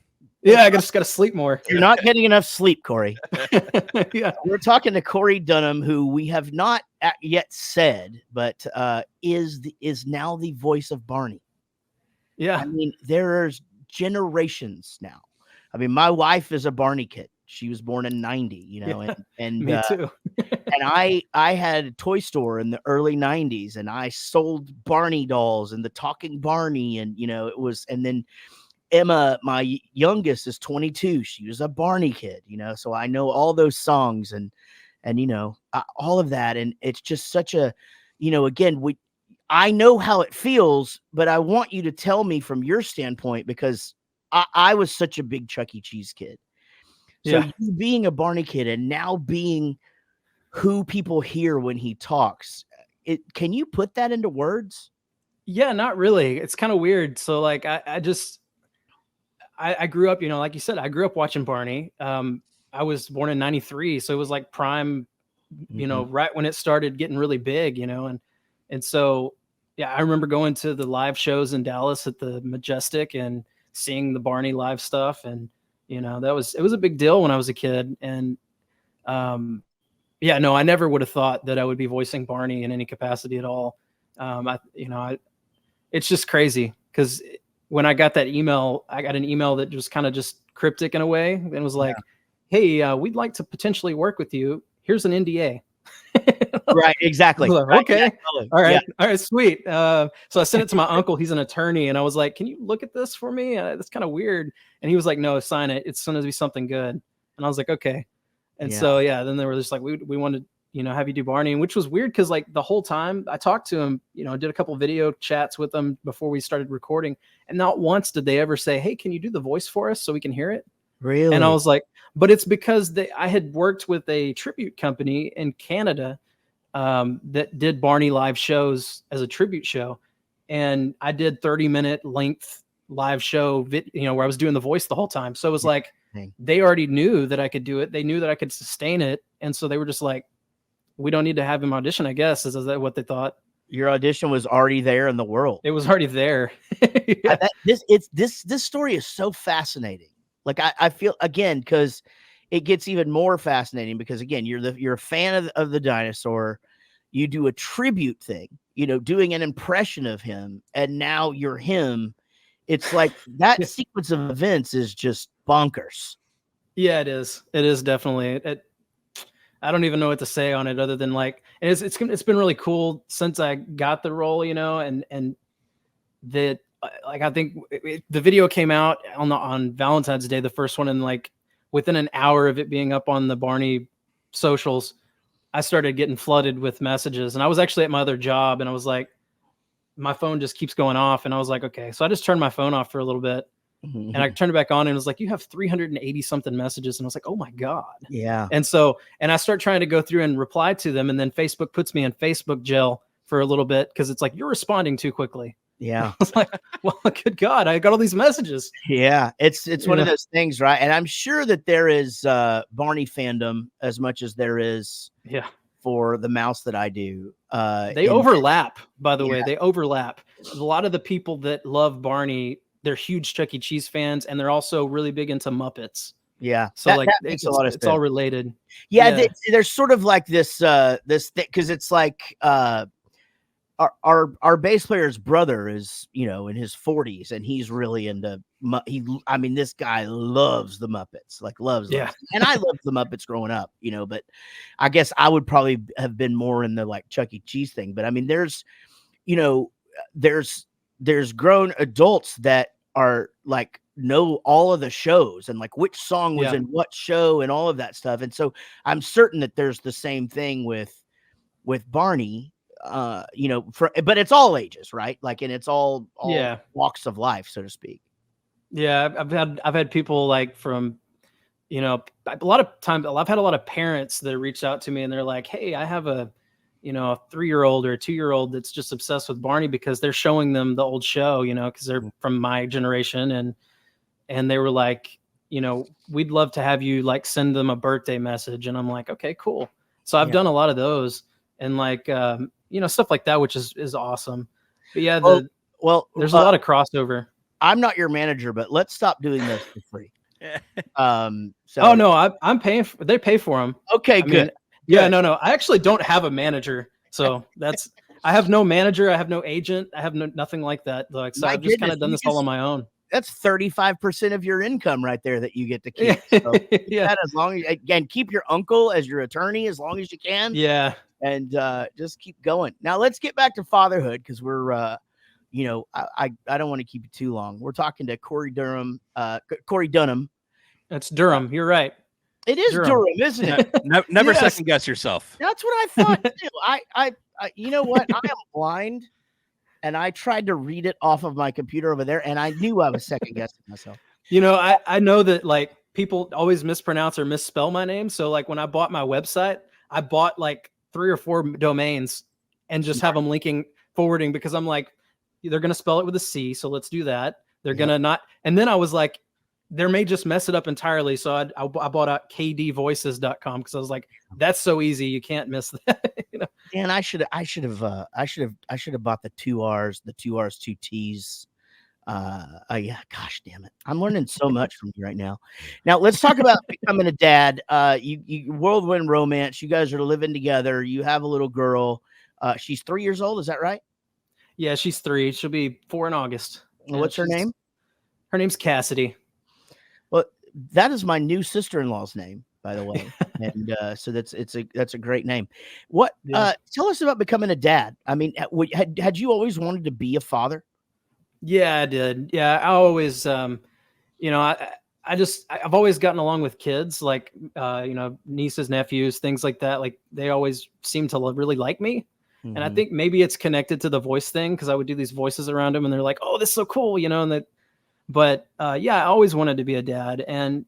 Yeah, I just got to sleep more. You're not getting enough sleep, Corey. Yeah, we're talking to Corey Dunham, who we have not yet said, but is now the voice of Barney. Yeah, I mean, there's generations now. I mean, my wife is a Barney kid. She was born in 90, and me too. And I had a toy store in the early 90s, and I sold Barney dolls and the talking Barney, and and then Emma, my youngest, is 22. She was a Barney kid, so I know all those songs and all of that. And it's just such a, again, I know how it feels, but I want you to tell me from your standpoint, because I was such a big Chuck E. Cheese kid. So Yeah. you being a Barney kid and now being who people hear when he talks, can you put that into words? Yeah, not really. It's kind of weird. So like I grew up, like you said, I grew up watching Barney. I was born in 93, so it was like prime, right when it started getting really big, and so yeah, I remember going to the live shows in Dallas at the Majestic and seeing the Barney live stuff, and it was a big deal when I was a kid. And yeah, no, I never would have thought that I would be voicing Barney in any capacity at all. It's just crazy because when I got that email, I got an email that was kind of just cryptic in a way, and it was like, "Hey, we'd like to potentially work with you. Here's an NDA." Right, exactly. Like, Right, okay, exactly. all right, Yeah. all right, sweet. So I sent it to my uncle. He's an attorney, and I was like, "Can you look at this for me? That's kind of weird." And he was like, "No, sign it. It's going to be something good." And I was like, "Okay." And so yeah, then they were just like, "We wanted have you do Barney," and which was weird because like the whole time I talked to him, did a couple video chats with him before we started recording, and not once did they ever say, "Hey, can you do the voice for us so we can hear it?" Really? And I was like, but it's because I had worked with a tribute company in Canada that did Barney live shows as a tribute show. And I did 30-minute length live show, where I was doing the voice the whole time. So it was like, they already knew that I could do it. They knew that I could sustain it. And so they were just like, we don't need to have him audition, I guess. Is that what they thought? Your audition was already there in the world. It was already there. Yeah. This story is so fascinating. Like I feel, again, because it gets even more fascinating because again, you're a fan of the dinosaur. You do a tribute thing, doing an impression of him, and now you're him. It's like that sequence of events is just bonkers. Yeah, it is. It is definitely. I don't even know what to say on it other than like, and it's been really cool since I got the role, and that like I think the video came out on Valentine's Day, the first one, and like within an hour of it being up on the Barney socials, I started getting flooded with messages. And I was actually at my other job, and I was like, my phone just keeps going off, and I was like, okay, so I just turned my phone off for a little bit. And I turned it back on, and it was like, you have 380 something messages. And I was like, oh my God. Yeah. And I start trying to go through and reply to them. And then Facebook puts me in Facebook jail for a little bit because it's like, you're responding too quickly. Yeah. I was like, well, good God, I got all these messages. Yeah. It's one of those things, right? And I'm sure that there is Barney fandom as much as there is for the mouse that I do. They overlap, by the way. They overlap. A lot of the people that love Barney, they're huge Chuck E. Cheese fans, and they're also really big into Muppets. Yeah. So that makes a lot of sense. It's all related. Yeah. There's sort of like this thing, because it's like our bass player's brother is, in his 40s, and he's really into this guy loves the Muppets, like loves them. And I loved the Muppets growing up, but I guess I would probably have been more in the like Chuck E. Cheese thing. But I mean, there's grown adults that are like know all of the shows and like which song was in what show and all of that stuff. And so I'm certain that there's the same thing with Barney, but it's all ages, right? Like, and it's all walks of life, so to speak. Yeah. I've had people like from, a lot of times I've had a lot of parents that reached out to me, and they're like, hey, I have a 3-year-old or a 2-year-old that's just obsessed with Barney because they're showing them the old show, because they're from my generation. And they were like, we'd love to have you like send them a birthday message. And I'm like, okay, cool. So I've done a lot of those, and like, stuff like that, which is awesome. But yeah, there's a lot of crossover. I'm not your manager, but let's stop doing this for free. Oh no, I'm paying they pay for them. Okay, good. Yeah, no. I actually don't have a manager. So I have no manager. I have no agent. I have nothing like that. Like, so I've just kind of done this all on my own. That's 35% of your income right there that you get to keep. So that as long as, again, keep your uncle as your attorney as long as you can. Yeah. And just keep going. Now let's get back to fatherhood, because we're, I don't want to keep it too long. We're talking to Corey Dunham. That's Durham. You're right. It is Durham, isn't it? Never second guess yourself. That's what I thought too. I you know what? I am blind, and I tried to read it off of my computer over there, and I knew I was second guessing myself. I know that like people always mispronounce or misspell my name. So like when I bought my website, I bought like 3 or 4 domains and just have them forwarding, because I'm like, they're going to spell it with a C. So let's do that. They're going to not. And then I was like, they may just mess it up entirely. So I bought out kdvoices.com, because I was like, that's so easy. You can't miss that. You know? And I should have bought the 2 R's, 2 T's. Yeah, gosh damn it. I'm learning so much from you right now. Now let's talk about becoming a dad. You whirlwind romance. You guys are living together. You have a little girl. She's 3 years old. Is that right? Yeah, she's 3. She'll be 4 in August. What's her name? Her name's Cassidy. Well, that is my new sister-in-law's name, by the way. And so that's a great name. What tell us about becoming a dad. I mean, had you always wanted to be a father? Yeah, I did. Yeah, I always you know, I've always gotten along with kids, like you know, nieces, nephews, things like that. Like they always seem to really like me. And I think maybe it's connected to the voice thing, because I would do these voices around them and they're like, oh, this is so cool, you know, and that. But yeah, I always wanted to be a dad. And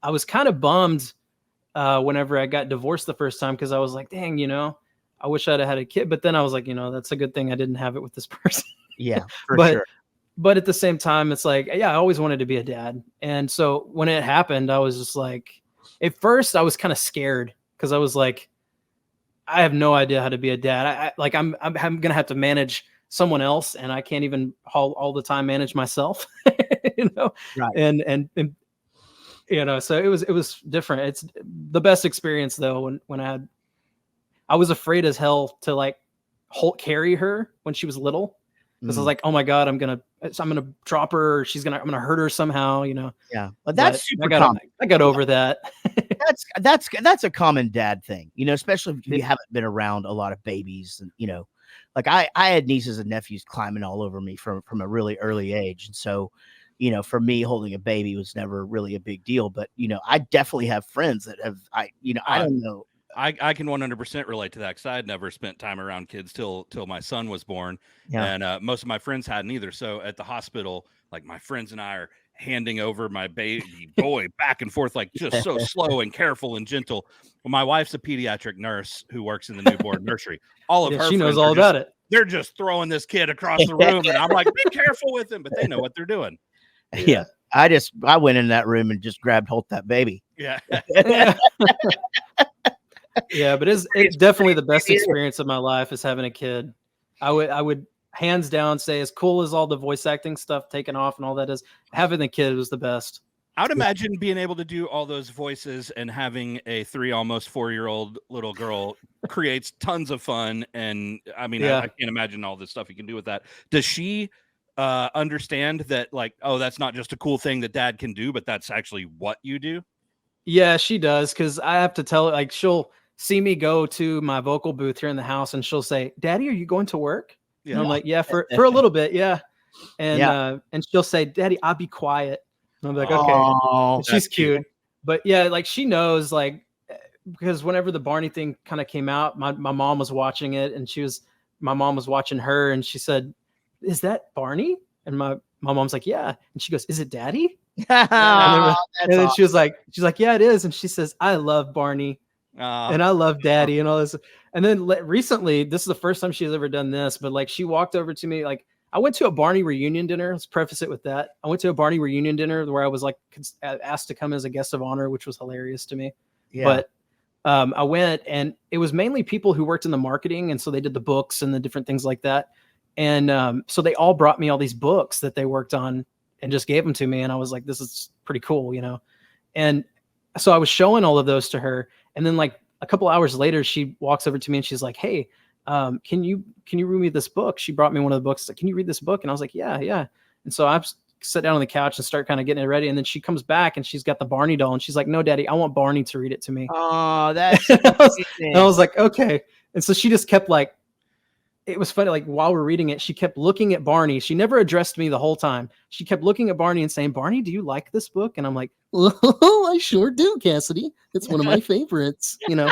I was kind of bummed whenever I got divorced the first time, because I was like, dang, you know, I wish I'd have had a kid. But then I was like, you know, that's a good thing I didn't have it with this person. Yeah, for sure. But at the same time, it's like, yeah, I always wanted to be a dad. And so when it happened, I was just like, at first I was kind of scared, because I was like, I have no idea how to be a dad. I'm going to have to manage someone else, and I can't even all the time manage myself, you know? Right. And you know, so it was different. It's the best experience though. When I was afraid as hell to like carry her when she was little. Because I was like, oh my God, I'm gonna drop her, or I'm gonna hurt her somehow, you know. Yeah, but that's super common. I got over that. that's a common dad thing, you know, especially if you haven't been around a lot of babies. And you know, like I had nieces and nephews climbing all over me from a really early age, and so, you know, for me, holding a baby was never really a big deal. But you know, I definitely have friends that have, I don't know. I can 100% relate to that, because I had never spent time around kids till my son was born, and most of my friends hadn't either. So at the hospital, like my friends and I are handing over my baby boy back and forth, like just so slow and careful and gentle. Well, my wife's a pediatric nurse who works in the newborn nursery. All of her she knows all about it. They're just throwing this kid across the room, and I'm like, be careful with him, but they know what they're doing. Yeah. I went in that room and just grabbed hold that baby. Yeah. Yeah, but it's definitely the best experience of my life is having a kid. I would hands down say, as cool as all the voice acting stuff taken off and all that is, having a kid was the best. I would imagine being able to do all those voices and having a 3, almost 4-year-old little girl creates tons of fun. And I mean, I can't imagine all the stuff you can do with that. Does she understand that, like, oh, that's not just a cool thing that dad can do, but that's actually what you do? Yeah, she does. Because I have to tell her, like, she'll see me go to my vocal booth here in the house and she'll say, Daddy, are you going to work? Yeah. And I'm like, yeah, for a little bit. Yeah. And she'll say, Daddy, I'll be quiet. And I'm like, okay. She's cute. But yeah, like she knows, like, because whenever the Barney thing kind of came out, my mom was watching it, and my mom was watching her, and she said, is that Barney? And my mom's like, yeah. And she goes, is it Daddy? And then she was like, yeah, it is. And she says, I love Barney. And I love Daddy and all this. And then recently, this is the first time she's ever done this, but like she walked over to me, like I went to a Barney reunion dinner. Let's preface it with that. I went to a Barney reunion dinner where I was like asked to come as a guest of honor, which was hilarious to me. Yeah. But I went, and it was mainly people who worked in the marketing. And so they did the books and the different things like that. And so they all brought me all these books that they worked on and just gave them to me. And I was like, this is pretty cool, you know? And so I was showing all of those to her. And then like a couple hours later, she walks over to me and she's like, hey, can you read me this book? She brought me one of the books. Like, can you read this book? And I was like, yeah. And so I sat down on the couch and start kind of getting it ready. And then she comes back and she's got the Barney doll. And she's like, no, Daddy, I want Barney to read it to me. Oh, that's and I was like, okay. And so she just kept like, it was funny. Like while we're reading it, she kept looking at Barney. She never addressed me the whole time. She kept looking at Barney and saying, Barney, do you like this book? And I'm like, oh, I sure do, Cassidy. It's one of my favorites, you know?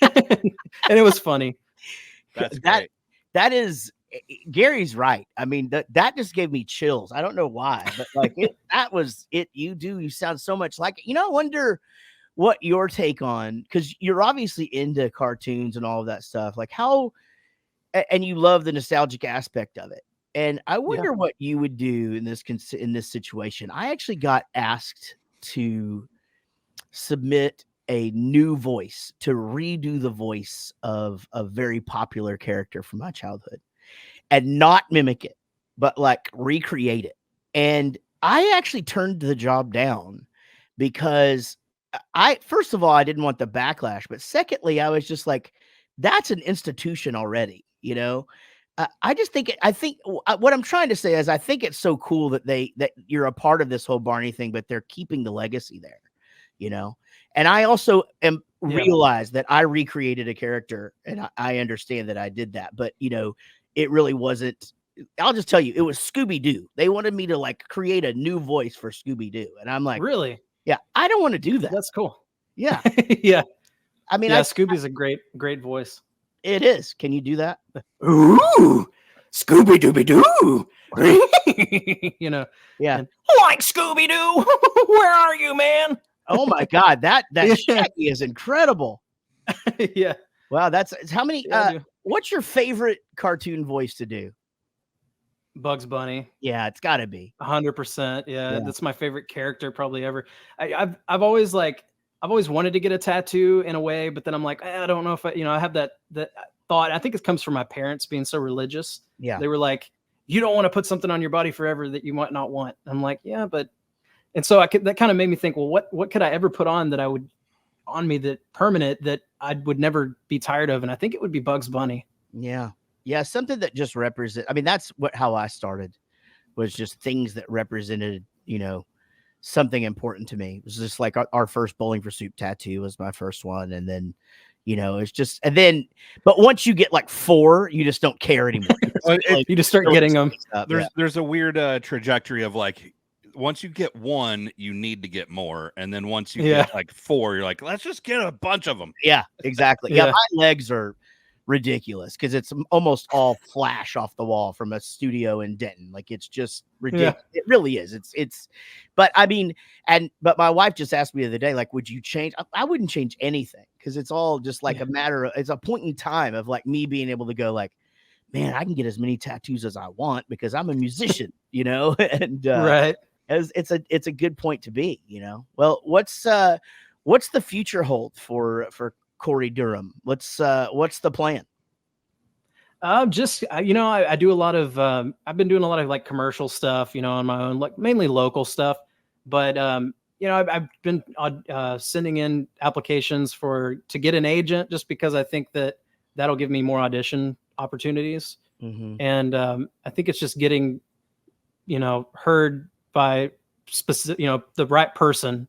And it was funny. That's great. That is Gary's right. I mean, that just gave me chills. I don't know why, but like that was it. You sound so much like it. I wonder what your take on, because you're obviously into cartoons and all of that stuff. Like and you love the nostalgic aspect of it. And I wonder what you would do in this situation. I actually got asked to submit a new voice, to redo the voice of a very popular character from my childhood, and not mimic it, but like recreate it. And I actually turned the job down because first of all, I didn't want the backlash, but secondly, I was just like, that's an institution already, I just think what I'm trying to say is I think it's so cool that you're a part of this whole Barney thing, but they're keeping the legacy there, and I also realize that I recreated a character, and I understand that I did that, but it really wasn't. I'll just tell you, it was Scooby-Doo. They wanted me to like create a new voice for Scooby-Doo, and I'm like, really? Yeah, I don't want to do that. That's cool. Yeah, yeah. I mean, Scooby's a great voice. It is. Can you do that? Ooh, Scooby Dooby Doo. Yeah. Like Scooby Doo. Where are you, man? Oh my God, that Shaggy is incredible. Yeah. Wow, that's how many. Yeah, what's your favorite cartoon voice to do? Bugs Bunny. Yeah, it's got to be 100%. Yeah, that's my favorite character probably ever. I've always wanted to get a tattoo in a way, but then I'm like, I don't know if I have that thought. I think it comes from my parents being so religious. Yeah, they were like, you don't want to put something on your body forever that you might not want. I'm like, yeah, but, and so that kind of made me think, well, what could I ever put on that permanent that I would never be tired of? And I think it would be Bugs Bunny. Yeah, something that just represent. I mean, that's how I started, was just things that represented, something important to me. It was just like our first Bowling for Soup tattoo was my first one, and then, it's just, and then, but once you get like 4, you just don't care anymore. You just start getting them. There's a weird trajectory of like, once you get 1, you need to get more, and then once you get like 4, you're like, let's just get a bunch of them. Yeah, exactly. Yeah, my legs are ridiculous because it's almost all flash off the wall from a studio in Denton. Like, it's just ridiculous. It really is. It's but I mean, but my wife just asked me the other day, like, would you change? I wouldn't change anything, because it's all just like a matter of, it's a point in time of like me being able to go like, man, I can get as many tattoos as I want because I'm a musician, and right. It's a good point to be, Well, what's the future hold for Corey Durham? What's the plan? Just, I do a lot of, I've been doing a lot of like commercial stuff, on my own, like mainly local stuff, but, I've been sending in applications to get an agent, just because I think that'll give me more audition opportunities. Mm-hmm. And, I think it's just getting, heard by specific, the right person.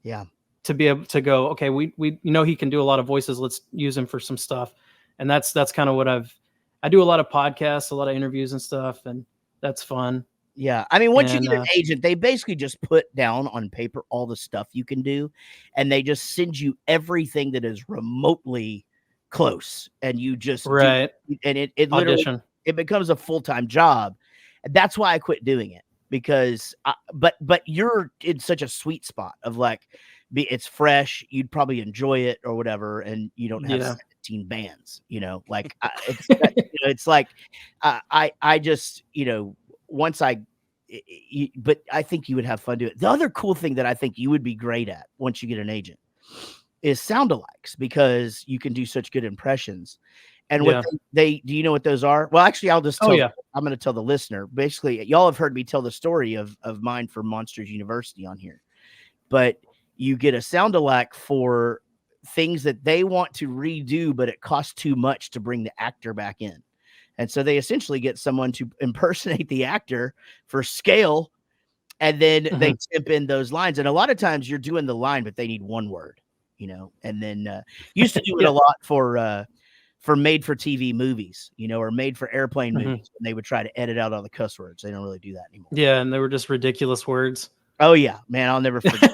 Yeah. To be able to go, okay, we he can do a lot of voices. Let's use him for some stuff. And that's kind of what I do a lot of podcasts, a lot of interviews and stuff, and that's fun. Yeah. I mean, once you get an agent, they basically just put down on paper all the stuff you can do, and they just send you everything that is remotely close, and you just right. And it literally audition. It becomes a full-time job. And that's why I quit doing it, because but you're in such a sweet spot of like, it's fresh, you'd probably enjoy it or whatever, and you don't have 17 bands, like it's like I just, once but I think you would have fun doing it. The other cool thing that I think you would be great at once you get an agent is sound-alikes, because you can do such good impressions. And what do you know what those are? Well, actually, I'll just tell I'm going to tell the listener. Basically, y'all have heard me tell the story of mine for Monsters University on here, but you get a sound-alike for things that they want to redo, but it costs too much to bring the actor back in. And so they essentially get someone to impersonate the actor for scale, and then they tip in those lines. And a lot of times you're doing the line, but they need one word, and then used to do it a lot for made for TV movies, or made for airplane movies. And they would try to edit out all the cuss words. They don't really do that anymore. Yeah. And they were just ridiculous words. Oh yeah, man. I'll never forget.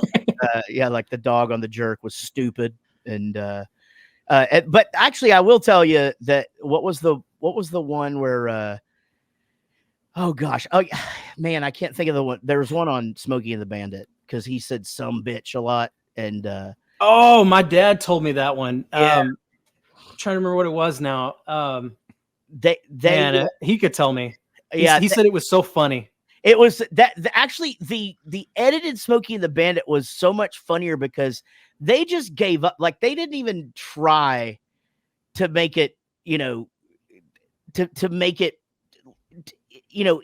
Like the dog on the jerk was stupid. But actually I will tell you that what was the one where Oh gosh. Oh man, I can't think of the one. There was one on Smokey and the Bandit because he said some bitch a lot. And oh, my dad told me that one. Yeah. I'm trying to remember what it was now. they He could tell me. yeah, He said it was so funny. it was actually the edited Smokey and the Bandit was so much funnier because they just gave up. Like they didn't even try to make it, to make it,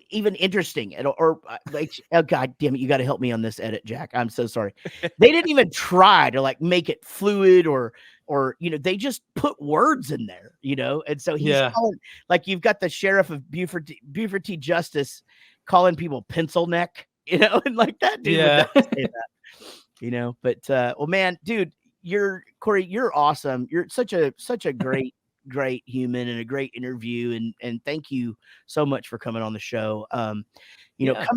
even interesting or like, oh God damn it, you got to help me on this edit, Jack. I'm so sorry. They didn't even try to like make it fluid or they just put words in there, and so he's calling, like you've got the sheriff of Buford T. Justice calling people pencil neck, and like that dude would never say that, but well, man, dude, Corey, you're awesome. You're such a great human and a great interview, and thank you so much for coming on the show. Come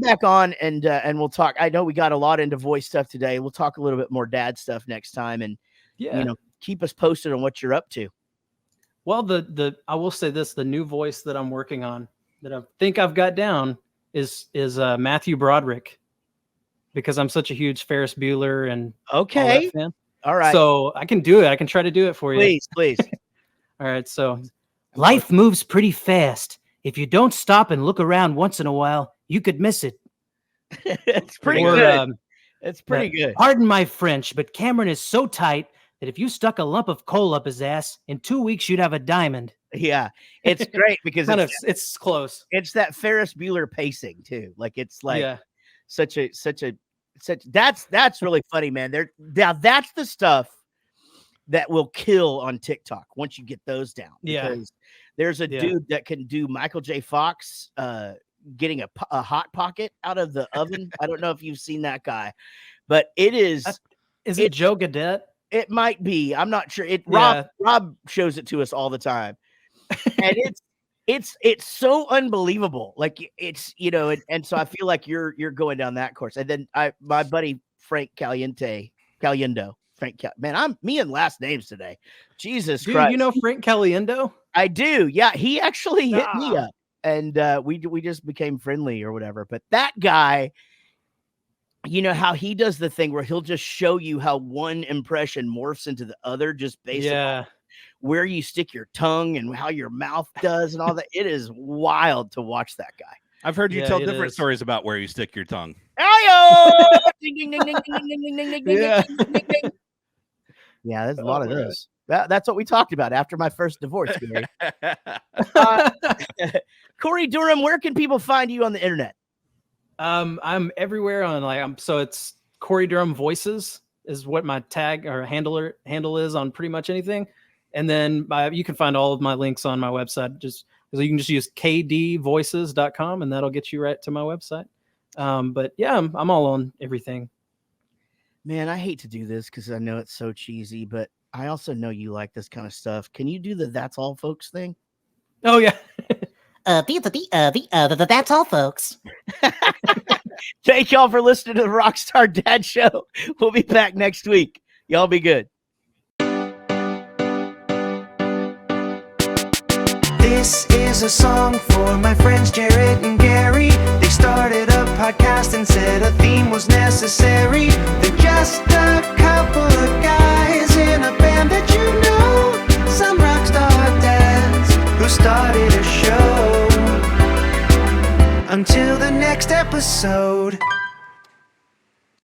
back on and we'll talk. I know we got a lot into voice stuff today. We'll talk a little bit more dad stuff next time, and keep us posted on what you're up to. Well, I will say this, the new voice that I'm working on that I think I've got down is Matthew Broderick, because I'm such a huge Ferris Bueller and okay fan. All right, so I can do it. I can try to do it for you. Please. All right, so life moves pretty fast. If you don't stop and look around once in a while, you could miss it. It's pretty good. It's pretty good. Pardon my French, but Cameron is so tight that if you stuck a lump of coal up his ass, in 2 weeks you'd have a diamond. Yeah, it's great because it's close. It's that Ferris Bueller pacing too. Like it's like such that's really funny, man. That's the stuff that will kill on TikTok once you get those down. Because there's a dude that can do Michael J. Fox getting a hot pocket out of the oven. I don't know if you've seen that guy, but it is. Is it Joe Gadet? It might be. I'm not sure. Rob shows it to us all the time, and it's so unbelievable. Like it's and so I feel like you're going down that course. And then my buddy Frank Caliendo. Man, me and last names today. Jesus Christ. You know Frank Caliendo? I do. Yeah, he actually hit me up, and we just became friendly or whatever. But that guy, how he does the thing where he'll just show you how one impression morphs into the other just based on where you stick your tongue and how your mouth does and all that. It is wild to watch that guy. I've heard you tell different stories about where you stick your tongue. Ding, ding, ding, ding, ding, ding, ding, ding, ding, ding, ding. Yeah, there's a lot of those. That's what we talked about after my first divorce, Gary. Corey Durham, where can people find you on the internet? I'm everywhere on so it's Corey Durham Voices is what my tag or handle is on pretty much anything. And then you can find all of my links on my website. You can just use kdvoices.com and that'll get you right to my website. But yeah, I'm all on everything. Man, I hate to do this because I know it's so cheesy, but I also know you like this kind of stuff. Can you do the "That's all, folks" thing? Oh yeah. That's all, folks. Thank y'all for listening to the Rockstar Dad Show. We'll be back next week. Y'all be good. This is a song for my friends Jaret and Gary. They started a podcast and said a theme was necessary. They're just a couple of guys in a band that some rockstar dads who started a show. Until the next episode.